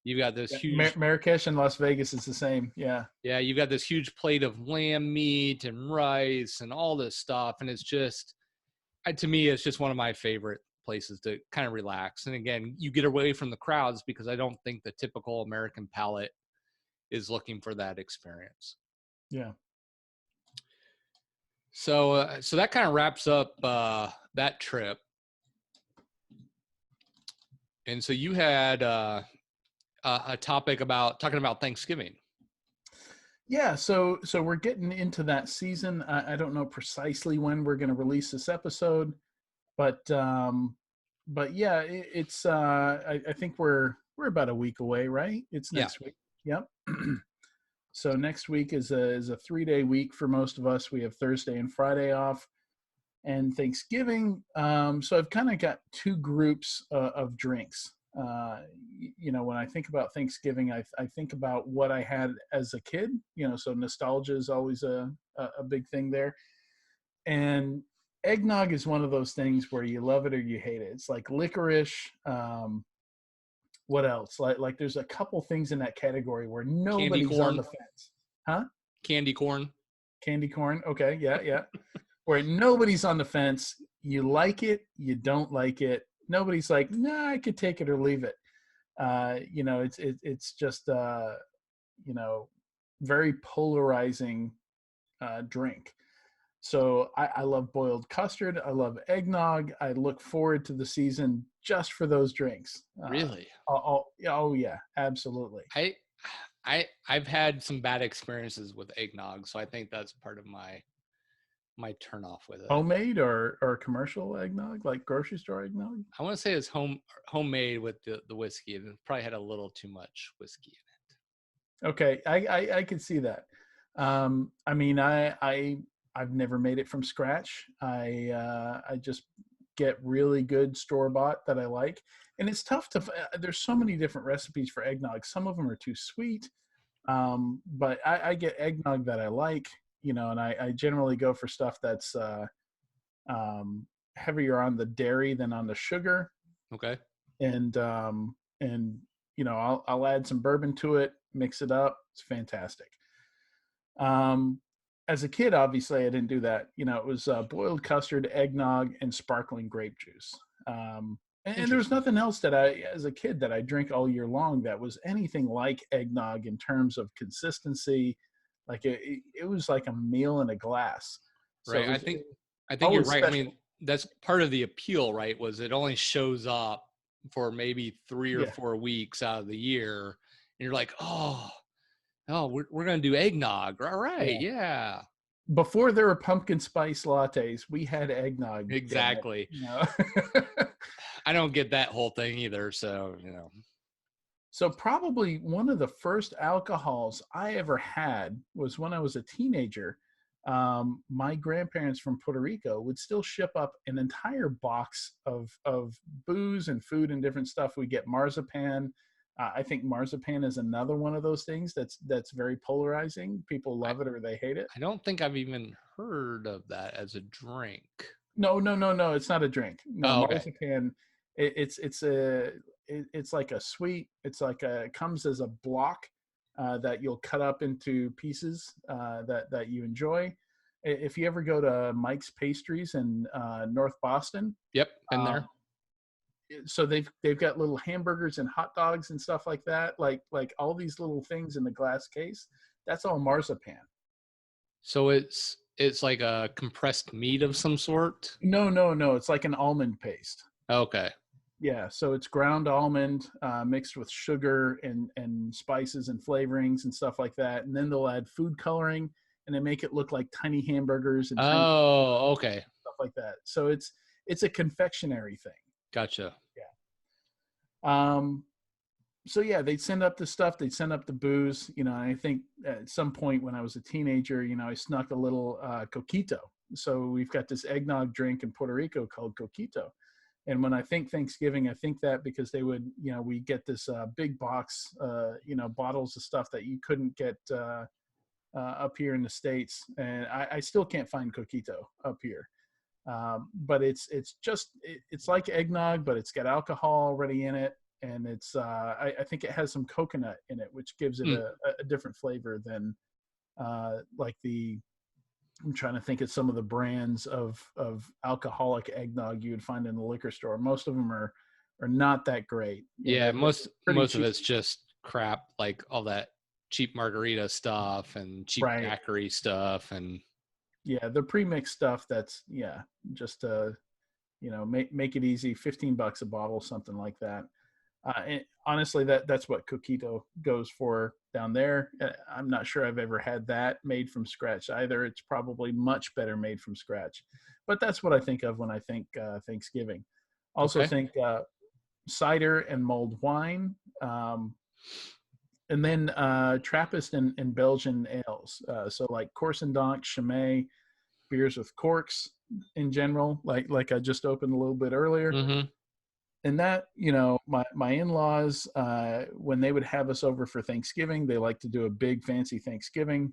you've got this Yeah. huge, Marrakesh and Las Vegas is the same. Yeah. yeah, you've got this huge plate of lamb meat and rice and all this stuff. And it's just, to me, it's just one of my favorite places to kind of relax. And again, you get away from the crowds because I don't think the typical American palate is looking for that experience. Yeah. So that kind of wraps up that trip. And so you had a topic about talking about Thanksgiving. Yeah, so we're getting into that season. I don't know precisely when we're going to release this episode, but yeah, it's I think we're about a week away, right? It's Yeah. next week. Yep. So next week is a 3-day week for most of us. We have Thursday and Friday off, and Thanksgiving. So I've kind of got two groups of drinks. When I think about Thanksgiving, I think about what I had as a kid. So nostalgia is always a big thing there, and eggnog is one of those things where you love it or you hate it. It's like licorice. What else? Like there's a couple things in that category where Candy nobody's on corn. the fence. Huh? Candy corn. Candy corn. Okay, yeah, yeah. Where nobody's on the fence. You like it, you don't like it. Nobody's like, nah, I could take it or leave it. It's just very polarizing drink. So I love boiled custard. I love eggnog. I look forward to the season just for those drinks. Really? Oh yeah, absolutely. I've had some bad experiences with eggnog, so I think that's part of my turn off with it. Homemade or commercial eggnog, like grocery store eggnog? I want to say it's homemade with the whiskey, and it probably had a little too much whiskey Okay, I can see that. I mean, I've never made it from scratch. I just get really good store bought that I like, and it's tough to. There's so many different recipes for eggnog. Some of them are too sweet, but I get eggnog that I like, and I generally go for stuff that's heavier on the dairy than on the sugar, in it. Okay. and I'll add some bourbon to it, mix it up. It's fantastic. Um, as a kid, obviously, I didn't do that. It was boiled custard, eggnog, and sparkling grape juice. And there was Interesting. nothing else that as a kid, that I drink all year long that was anything like eggnog in terms of consistency. Like it was like a meal in a glass. So Right. it was I think you're always right. I mean, special. that's part of the appeal, right? Was it only shows up for maybe 3 or 4 weeks out of the year, and you're like, oh, we're gonna do eggnog. All right, Yeah. yeah, Before there were pumpkin spice lattes, we had eggnog. Damn it. exactly. No. I don't get that whole thing either. So So probably one of the first alcohols I ever had was when I was a teenager. My grandparents from Puerto Rico would still ship up an entire box of booze and food and different stuff. We get marzipan. I think marzipan is another one of those things that's very polarizing. People I love it or they hate it. I don't think I've even heard of that as a drink. No, no, no, no. It's not a drink. No, Oh, okay. marzipan. It's like a sweet. It comes as a block that you'll cut up into pieces that you enjoy. If you ever go to Mike's Pastries in North Boston, Yep, been um, there. so they've got little hamburgers and hot dogs and stuff like that. Like all these little things in the glass case. That's all marzipan. So it's like a compressed meat of some sort. No, no, no. It's like an almond paste. Okay. Yeah, so it's ground almond mixed with sugar and spices and flavorings and stuff like that, and then they'll add food coloring and they make it look like tiny hamburgers and tiny Oh, okay. stuff like that. So it's a confectionery thing. Gotcha. Yeah. So yeah, they'd send up the stuff, they'd send up the booze. And I think at some point when I was a teenager, I snuck a little coquito. So we've got this eggnog drink in Puerto Rico called coquito. And when I think Thanksgiving, I think that because they would, we get this big box, bottles of stuff that you couldn't get up here in the States. And I still can't find coquito up here. But it's like eggnog, but it's got alcohol already in it. And I think it has some coconut in it, which gives it Hmm. a different flavor than like I'm trying to think of some of the brands of alcoholic eggnog you would find in the liquor store. Most of them are not that great. Yeah, They're most pretty most of cheap. it's just crap, like all that cheap margarita stuff and cheap Right. daiquiri stuff, and Yeah, the pre-mixed stuff that's just make it easy, $15 a bottle, something like that. And honestly, that's what coquito goes for. down there. I'm not sure I've ever had that made from scratch either. It's probably much better made from scratch, but that's what I think of when I think Thanksgiving. Also Okay. think cider and mulled wine, and then Trappist and Belgian ales. So like Corson-Donk, Chimay, beers with corks in general, like I just opened a little bit earlier. Mm-hmm. And that, my in-laws, when they would have us over for Thanksgiving, they like to do a big fancy Thanksgiving.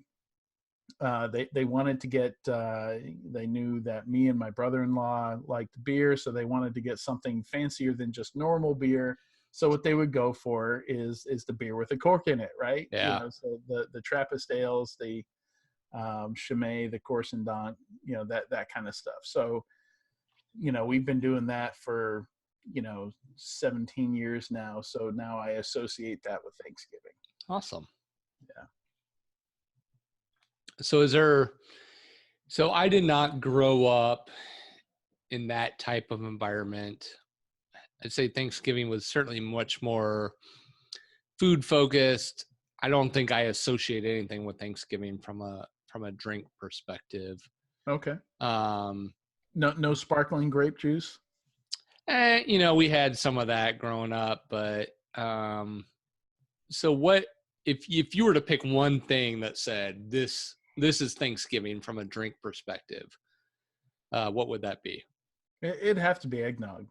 They wanted to get, they knew that me and my brother-in-law liked beer, so they wanted to get something fancier than just normal beer. So what they would go for is the beer with a cork in it, right? Yeah. So the Trappist ales, the Chimay, the Corson-Donk, that kind of stuff. So, we've been doing that for 17 years now. So now I associate that with Thanksgiving. Awesome. Yeah. So I did not grow up in that type of environment. I'd say Thanksgiving was certainly much more food focused. I don't think I associate anything with Thanksgiving from a drink perspective. Okay. Um, No sparkling grape juice. we had some of that growing up, but so what if you were to pick one thing that said this is Thanksgiving from a drink perspective, what would that be? It'd have to be eggnog.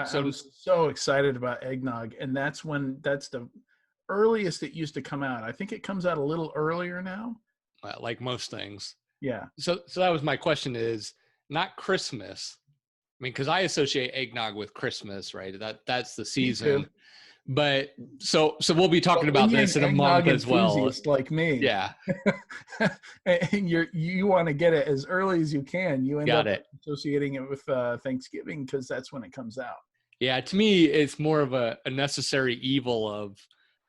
So I'm so excited about eggnog, and that's the earliest it used to come out. I think it comes out a little earlier now. like most things. Yeah. So that was my question, is not Christmas. I mean, because I associate eggnog with Christmas, right? That's the season. But so we'll be talking But when about you're this an in a month eggnog as well. enthusiast like me, Yeah, and you want to get it as early as you can, you end got up it. associating it with Thanksgiving because that's when it comes out. Yeah, to me, it's more of a necessary evil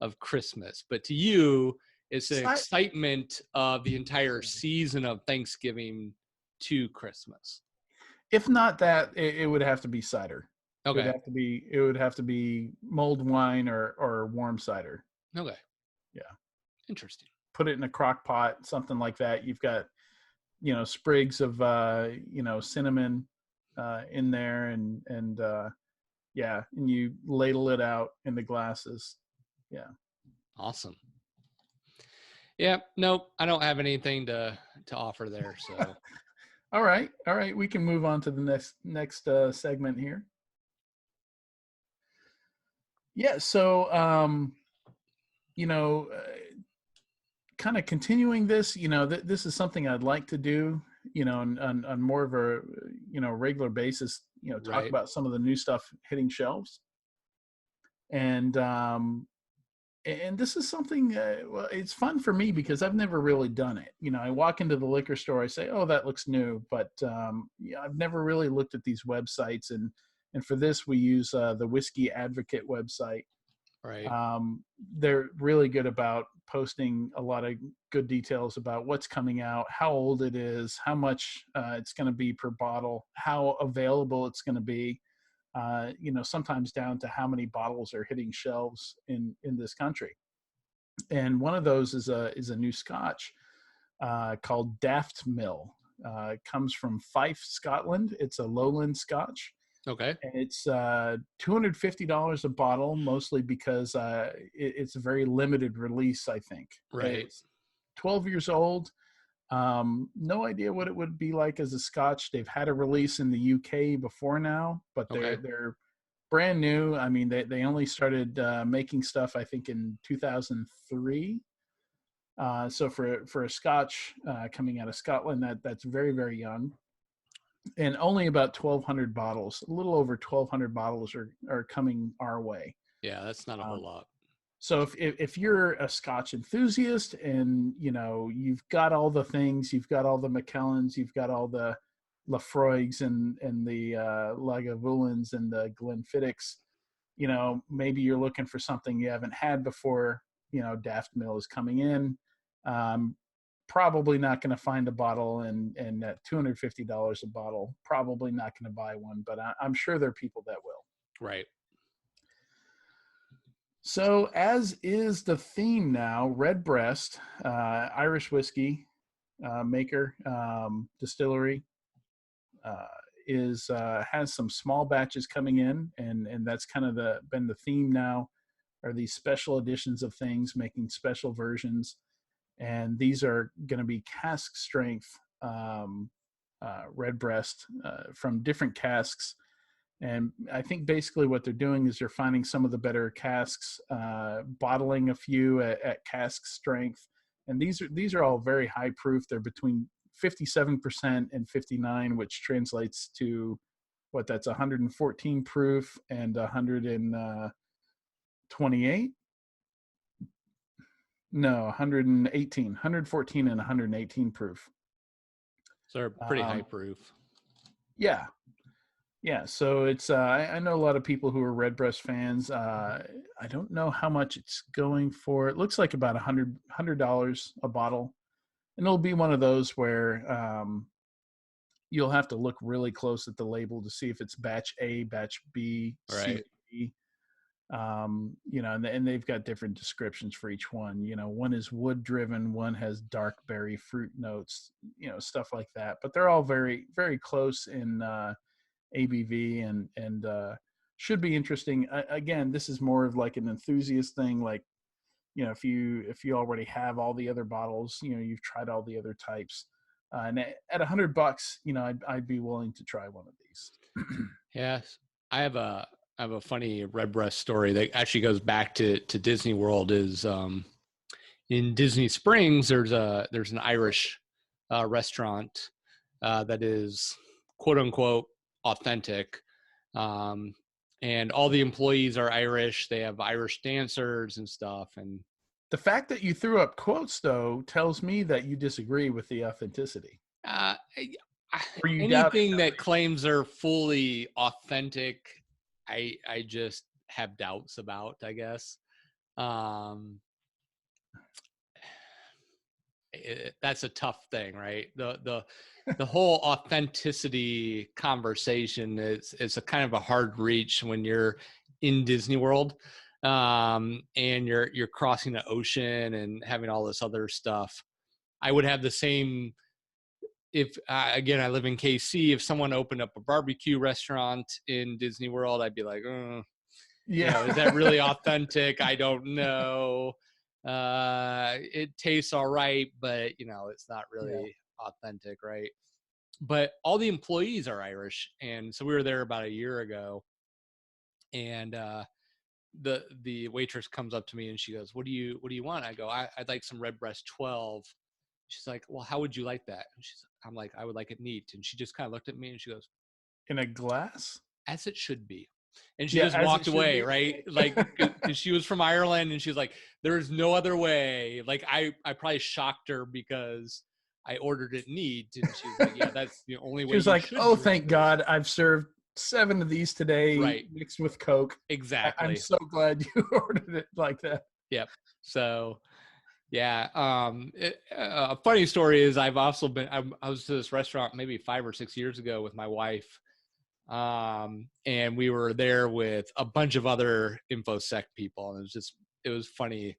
of Christmas. But to you, it's an excitement of the entire season of Thanksgiving to Christmas. If not that, it would have to be cider. Okay. It would have to be mulled wine or warm cider. Okay. Yeah. Interesting. Put it in a crock pot, something like that. You've got, sprigs of, cinnamon in there and yeah, and you ladle it out in the glasses. Yeah. Awesome. Yeah. Nope. I don't have anything to offer there. So. All right. We can move on to the next segment here. Yeah. So, kind of continuing this, this is something I'd like to do, on more of a, regular basis, talk Right. about some of the new stuff hitting shelves. And this is something, well, it's fun for me because I've never really done it. I walk into the liquor store, I say, oh, that looks new. But I've never really looked at these websites. And for this, we use the Whiskey Advocate website. Right. They're really good about posting a lot of good details about what's coming out, how old it is, how much it's going to be per bottle, how available it's going to be. Sometimes down to how many bottles are hitting shelves in this country. And one of those is a new Scotch called Daft Mill. It comes from Fife, Scotland. It's a lowland Scotch. Okay. And it's $250 a bottle, mostly because it's a very limited release, I think. Right. It's 12 years old. No idea what it would be like as a Scotch. They've had a release in the UK before now, but they're brand new. I mean, they only started making stuff, I think, in 2003. So for a Scotch coming out of Scotland, that's very, very young. And only about 1,200 bottles, a little over 1,200 bottles are coming our way. Yeah, that's not a whole lot. So if you're a Scotch enthusiast and you've got all the things, you've got all the Macellans, you've got all the Lafroigs and the Lagavulins and the Glenfiddichs, maybe you're looking for something you haven't had before. Daft Mill is coming in. Probably not going to find a bottle, and at $250 a bottle, probably not going to buy one. But I'm sure there are people that will. Right. So, as is the theme now, Redbreast, Irish whiskey maker, distillery, uh, is has some small batches coming in, and that's kind of been the theme now. Are these special editions of things, making special versions, and these are going to be cask strength Redbreast from different casks. And I think basically what they're doing is they're finding some of the better casks, bottling a few at cask strength, and these are all very high proof. They're between 57% and 59, which translates to what, that's 114 proof and 128. No, 118, 114 and 118 proof. So they're pretty high proof. Yeah, yeah, so it's I know a lot of people who are Redbreast fans. I don't know how much it's going for. It looks like about $100 a bottle, and it'll be one of those where you'll have to look really close at the label to see if it's batch A, batch B, C, Right. D. And they've got different descriptions for each one. One is wood driven, one has dark berry fruit notes, stuff like that. But they're all very, very close in ABV, and should be interesting. Again, this is more of like an enthusiast thing. Like, if you already have all the other bottles, you've tried all the other types, and at $100, I'd be willing to try one of these. Yes, I have a funny Redbreast story that actually goes back to Disney World. Is in Disney Springs, there's an Irish restaurant that is quote unquote authentic, um, and all the employees are Irish. They have Irish dancers and stuff. And The fact that you threw up quotes, though, tells me that you disagree with the authenticity. uh, Or you doubt it, anything at that least. claims they're fully authentic, I just have doubts about, I guess. Um, that's a tough thing, right? The whole authenticity conversation is a kind of a hard reach when you're in Disney World, and you're crossing the ocean and having all this other stuff. I would have the same if again, I live in KC. If someone opened up a barbecue restaurant in Disney World, I'd be like, Yeah. is that really authentic? I don't know. It tastes all right, but it's not Yeah. really authentic, right? But all the employees are Irish, and so we were there about a year ago, and the waitress comes up to me and she goes, what do you want? I go, I'd like some Redbreast 12. She's like, well, how would you like that? And I'm like, I would like it neat. And she just kind of looked at me and she goes, In a glass? as it should be. And she Yeah, just as it walked should away, be. right? Like, cause she was from Ireland and she's like, there's no other way. Like I probably shocked her because I ordered it neat. And she was like, yeah, that's the only She way was you like, should "Oh, drink thank this. God, I've served 7 of these today Right. mixed with Coke. I'm Exactly. so glad you ordered it like that." Yep. So yeah. A funny story is I've also been, I was to this restaurant maybe 5 or 6 years ago with my wife. And we were there with a bunch of other infosec people, and it was funny.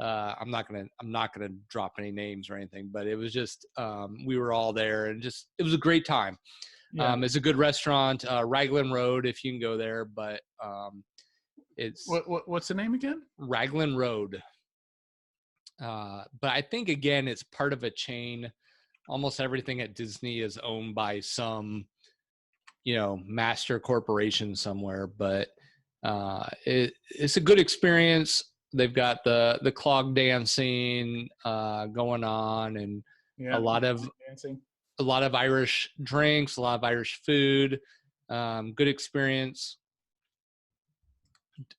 I'm not gonna drop any names or anything, but it was just we were all there, and it was a great time. Yeah. It's a good restaurant, Raglan Road, if you can go there, but it's What's the name again? Raglan Road. But I think again, it's part of a chain. Almost everything at Disney is owned by some master corporation somewhere, but it's a good experience. They've got the clog dancing going on, and a Yeah, lot of dancing, dancing. Irish drinks, a lot of Irish food. Good experience.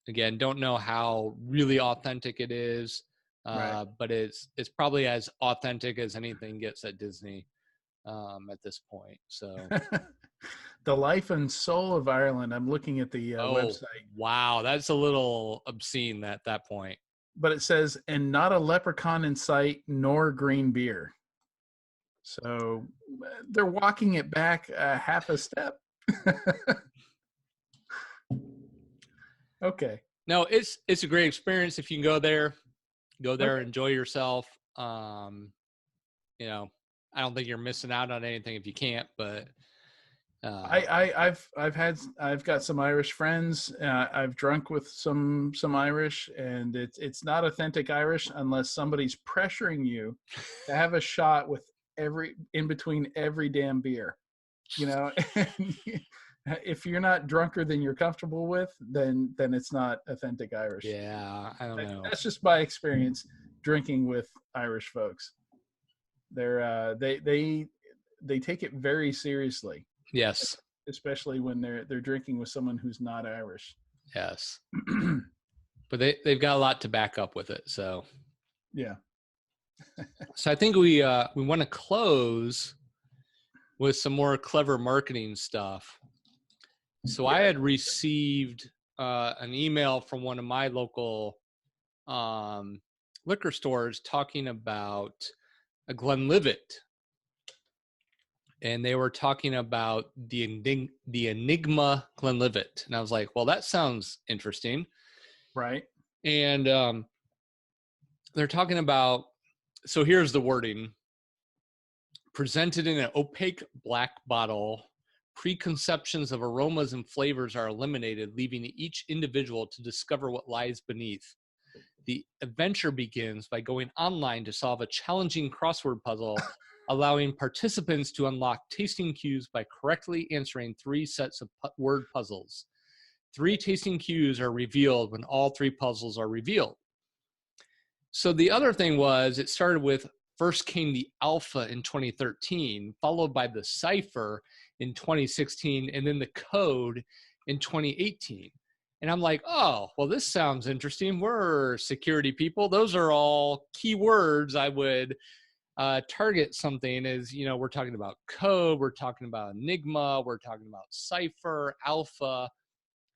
Again, don't know how really authentic it is, Right. but it's probably as authentic as anything gets at Disney at this point. So The life and soul of Ireland. I'm looking at the oh, website, wow. That's a little obscene at that point. but it says, "And not a leprechaun in sight, nor green beer." So they're walking it back half a step. Okay. No, it's a great experience if you can go there, Okay. enjoy yourself. You know, I don't think you're missing out on anything if you can't, but I've got some Irish friends. I've drunk with some Irish, and it's not authentic Irish unless somebody's pressuring you to have a shot with every in between every damn beer. You know, and if you're not drunker than you're comfortable with, then it's not authentic Irish. yeah, I don't know. That's just my experience drinking with Irish folks. They take it very seriously, Yes, especially when they're drinking with someone who's not Irish. yes, but they've got a lot to back up with it. So Yeah. I think we want to close with some more clever marketing stuff. So I had received an email from one of my local liquor stores talking about a Glenlivet, and they were talking about the Enigma Glenlivet, and I was like, well, that sounds interesting. Right. And they're talking about, so here's the wording: presented in an opaque black bottle, preconceptions of aromas and flavors are eliminated, leaving each individual to discover what lies beneath. The adventure begins by going online to solve a challenging crossword puzzle, allowing participants to unlock tasting cues by correctly answering 3 sets of word puzzles. 3 tasting cues are revealed when all 3 puzzles are revealed. So the other thing was, it started with, first came the alpha in 2013, followed by the cipher in 2016, and then the code in 2018. And I'm like, oh, well, this sounds interesting. We're security people. Those are all keywords I would target something. As, you know, we're talking about code, we're talking about Enigma, we're talking about cipher, alpha.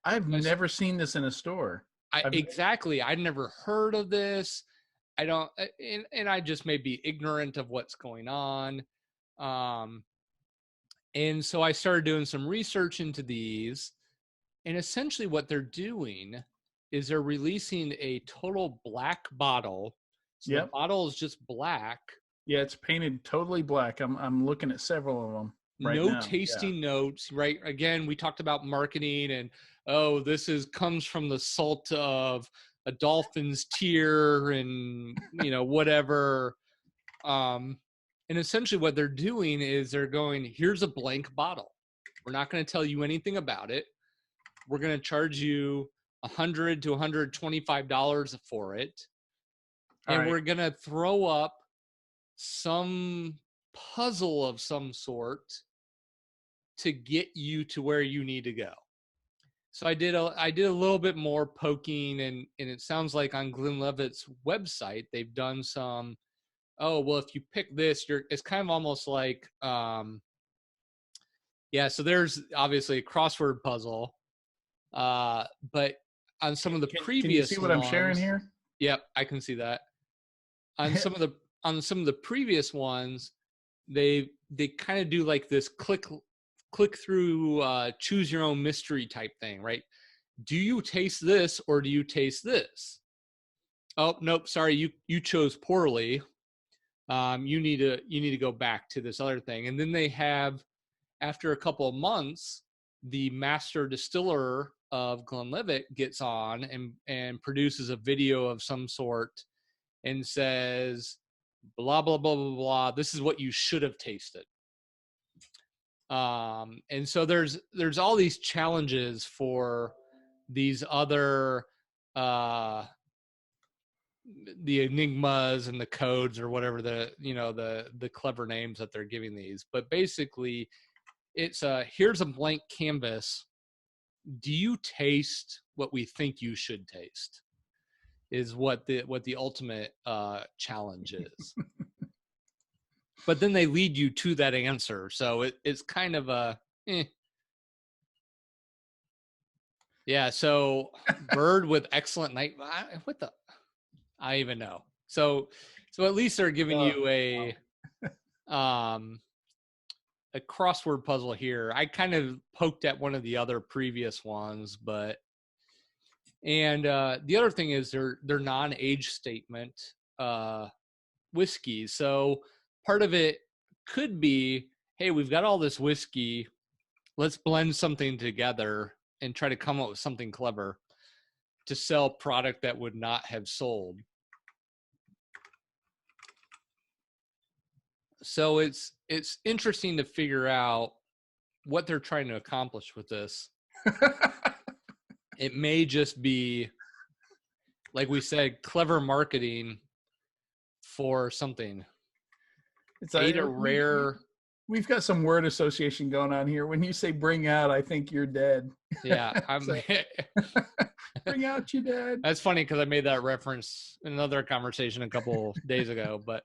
I've never seen this in a store. Exactly. I'd never heard of this. I don't, and I just may be ignorant of what's going on. And so I started doing some research into these. And essentially what they're doing is they're releasing a total black bottle. So the Yep. bottle is just black. Yeah, it's painted totally black. I'm looking at several of them right No now. tasting notes, right? Again, we talked about marketing and, oh, this comes from the salt of a dolphin's tear and, you know, whatever. And essentially what they're doing is they're going, here's a blank bottle. We're not going to tell you anything about it. We're going to charge you $100 to $125 for it. And we're going to throw up some puzzle of some sort to get you to where you need to go. So I did a little bit more poking, and it sounds like on Glenlivet's website they've done some, oh, well, if you pick this, it's kind of almost like yeah, so there's obviously a crossword puzzle, but on some of the previous can you see what I'm sharing ones, here? yep, I can see that. On some of the previous ones, they kind of do like this click through, choose your own mystery type thing, right? Do you taste this or do you taste this? Oh, nope, sorry, you chose poorly. You need to go back to this other thing. And then they have, after a couple of months, the master distiller of Glenlivet gets on and produces a video of some sort and says, blah, blah, blah, blah, blah, this is what you should have tasted. And so there's all these challenges for these other, the enigmas and the codes or whatever, the clever names that they're giving these. But basically it's here's a blank canvas. Do you taste what we think you should taste? Is what the ultimate challenge is. But then they lead you to that answer, so it's kind of a yeah. So bird with excellent night. What the? I even know. So at least they're giving you a crossword puzzle here. I kind of poked at one of the other previous ones, but And the other thing is they're non-age statement whiskey. So part of it could be, hey, we've got all this whiskey. Let's blend something together and try to come up with something clever to sell product that would not have sold. So it's interesting to figure out what they're trying to accomplish with this. It may just be, like we said, clever marketing for something. It's A rare. We've got some word association going on here. When you say "bring out," I think you're dead. Yeah, I'm. Bring out your dead. That's funny because I made that reference in another conversation a couple days ago. But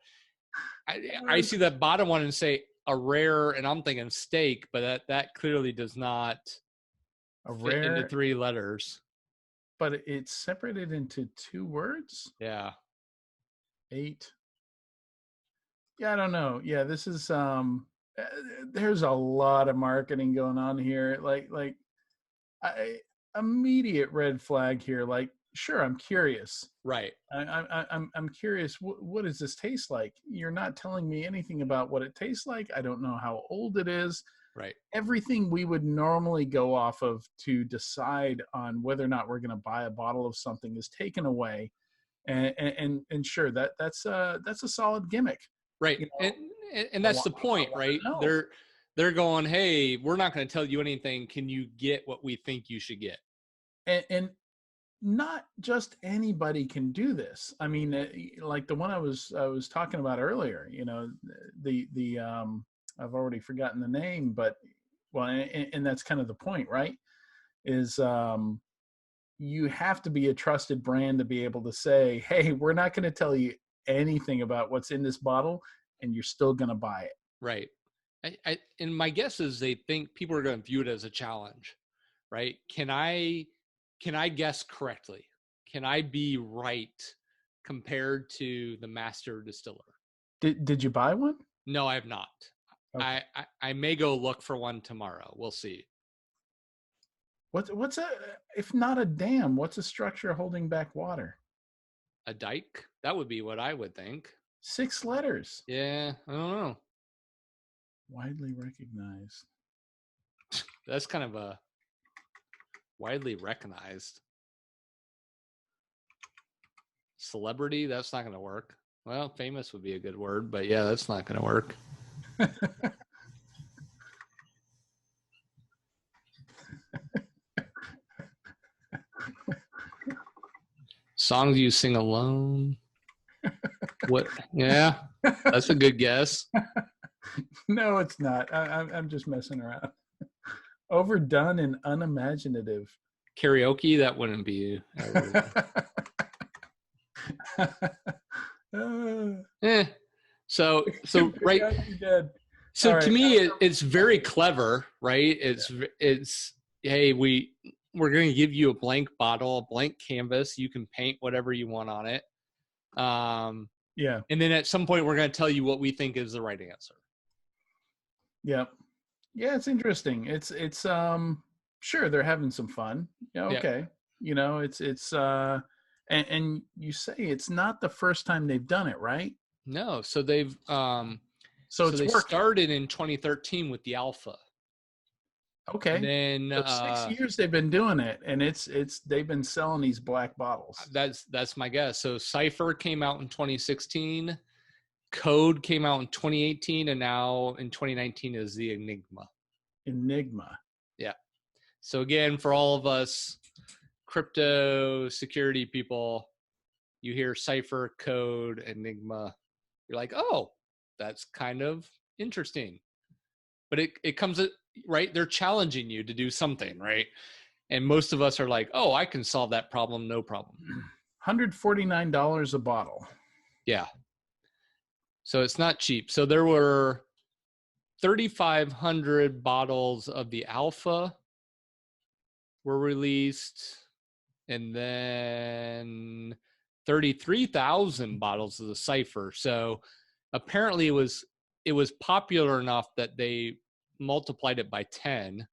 I see that bottom one and say a rare, and I'm thinking steak, but that clearly does not fit into 3 letters. But it's separated into 2 words. Yeah. 8. Yeah, I don't know. Yeah, this is there's a lot of marketing going on here. Like immediate red flag here. Like, sure, I'm curious. Right. I'm curious. What does this taste like? You're not telling me anything about what it tastes like. I don't know how old it is. Right. Everything we would normally go off of to decide on whether or not we're going to buy a bottle of something is taken away, and sure, that's a solid gimmick. Right. You know, and that's the point, right? They're going, hey, we're not going to tell you anything. Can you get what we think you should get? And not just anybody can do this. I mean, like the one I was talking about earlier, you know, the I've already forgotten the name, but well, and that's kind of the point, right? Is you have to be a trusted brand to be able to say, hey, we're not going to tell you anything about what's in this bottle, and you're still going to buy it. Right. And my guess is they think people are going to view it as a challenge, right? Can I guess correctly? Can I be right compared to the master distiller? Did you buy one? No, I have not. Okay. I may go look for one tomorrow. We'll see. What's if not a dam, what's a structure holding back water? A dike? That would be what I would think. 6 letters. Yeah, I don't know. Widely recognized. That's kind of a widely recognized. Celebrity? That's not going to work. Well, famous would be a good word, but yeah, that's not going to work. Songs you sing alone. What? Yeah, that's a good guess. No, it's not. I'm just messing around. Overdone and unimaginative. Karaoke? That wouldn't be. So right. So to me, it's very clever, right? It's hey, we're going to give you a blank bottle, a blank canvas. You can paint whatever you want on it. Yeah. And then at some point, we're going to tell you what we think is the right answer. Yeah. Yeah, it's interesting. It's sure they're having some fun. Yeah, okay. Yeah. You know, it's and you say it's not the first time they've done it, right? No. So they've so they started in 2013 with the Alpha. Okay. And then so 6 years they've been doing it, and it's they've been selling these black bottles. That's my guess. So Cypher came out in 2016, Code came out in 2018, and now in 2019 is the Enigma. Yeah. So again, for all of us crypto security people, you hear Cypher, Code, Enigma, you're like, oh, that's kind of interesting. But it comes at, right? They're challenging you to do something, right? And most of us are like, oh, I can solve that problem, no problem. $149 a bottle. Yeah. So it's not cheap. So there were 3,500 bottles of the Alpha were released, and then 33,000 bottles of the Cypher. So apparently it was popular enough that they multiplied it by 10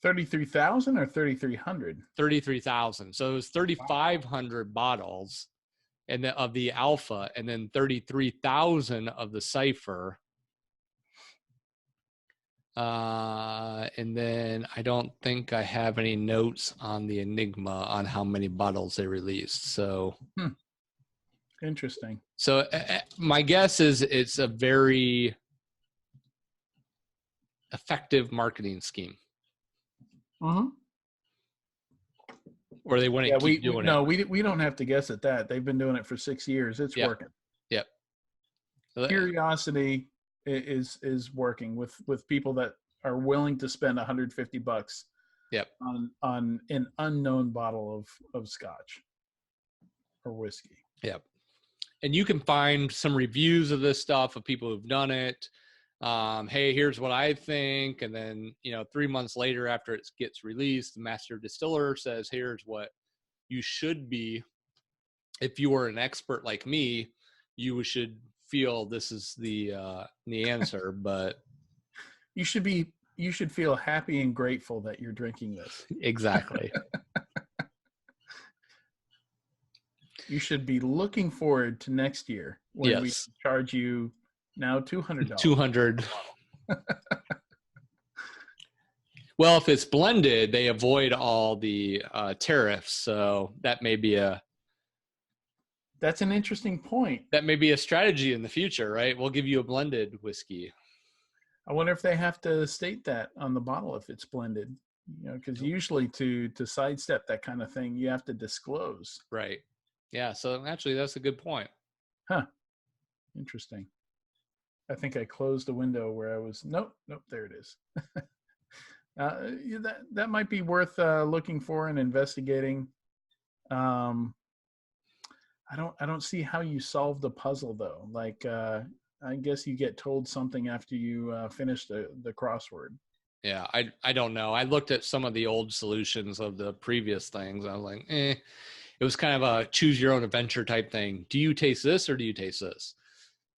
33,000 or 3,300? 33,000. So it was 3,500 bottles and then of the alpha, and then 33,000 of the cipher. And then I don't think I have any notes on the Enigma on how many bottles they released. So Interesting. So my guess is it's a very effective marketing scheme. Mm-hmm. Or they wouldn't keep doing it. No, we don't have to guess at that. They've been doing it for 6 years. It's working. Yep. Curiosity is working with people that are willing to spend $150. Yep. On an unknown bottle of scotch or whiskey. Yep. And you can find some reviews of this stuff of people who've done it. Hey, here's what I think. And then, 3 months later after it gets released, the master distiller says, here's what you should be. If you were an expert like me, you should feel this is the answer, but you should feel happy and grateful that you're drinking this. Exactly. You should be looking forward to next year when we charge you now $200. $200. Well, if it's blended, they avoid all the tariffs. So that may be that's an interesting point. That may be a strategy in the future, right? We'll give you a blended whiskey. I wonder if they have to state that on the bottle if it's blended, because usually to sidestep that kind of thing, you have to disclose. Right. Yeah. So actually, that's a good point. Huh. Interesting. I think I closed the window where I was. Nope. There it is. That might be worth looking for and investigating. I don't see how you solve the puzzle though. Like, I guess you get told something after you finish the crossword. Yeah, I don't know. I looked at some of the old solutions of the previous things. I was like, It was kind of a choose your own adventure type thing. Do you taste this or do you taste this?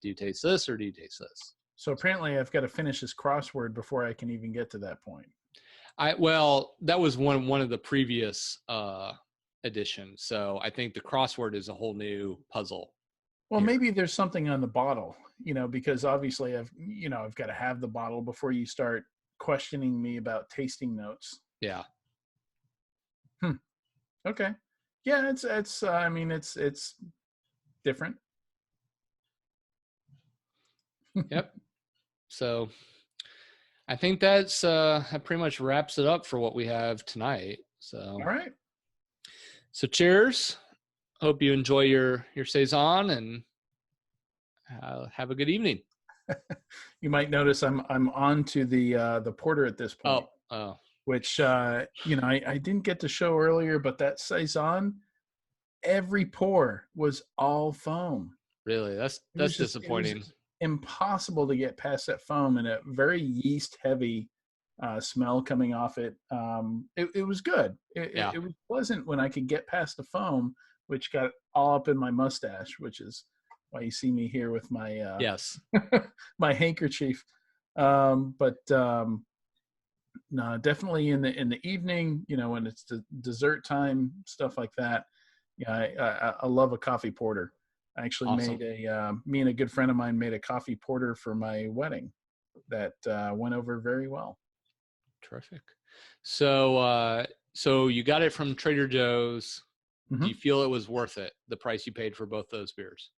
Do you taste this or do you taste this? So apparently I've got to finish this crossword before I can even get to that point. Well, that was one of the previous editions. So I think the crossword is a whole new puzzle. Well, maybe there's something on the bottle, because obviously I've got to have the bottle before you start questioning me about tasting notes. Yeah. Okay. Yeah, it's different. Yep. So I think that pretty much wraps it up for what we have tonight. So all right. So cheers. Hope you enjoy your Saison and have a good evening. You might notice I'm on to the porter at this point. Oh. Which I didn't get to show earlier, but that Saison, every pour was all foam. Really? That's disappointing. It was impossible to get past that foam, and a very yeast heavy smell coming off it. It was good. It was pleasant when I could get past the foam, which got all up in my mustache, which is why you see me here with my my handkerchief. No, definitely in the evening, when it's the dessert time, stuff like that. Yeah, I love a coffee porter. I actually made me and a good friend of mine made a coffee porter for my wedding that went over very well. Terrific. So you got it from Trader Joe's. Mm-hmm. Do you feel it was worth it, the price you paid for both those beers?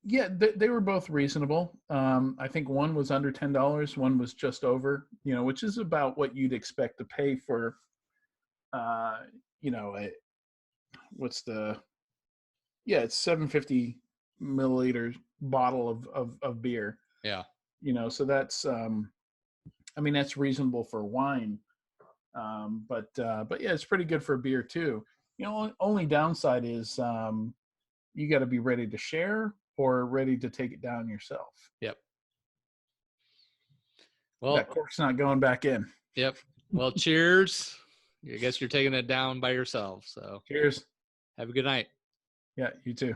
Yeah, they were both reasonable. I think one was under $10, one was just over, which is about what you'd expect to pay for, it's 750 milliliter bottle of beer. Yeah. So that's, that's reasonable for wine. But yeah, it's pretty good for beer too. Only downside is you got to be ready to share or ready to take it down yourself. Yep. Well, that cork's not going back in. Yep. Well, cheers. I guess you're taking it down by yourself. So cheers. Have a good night. Yeah, you too.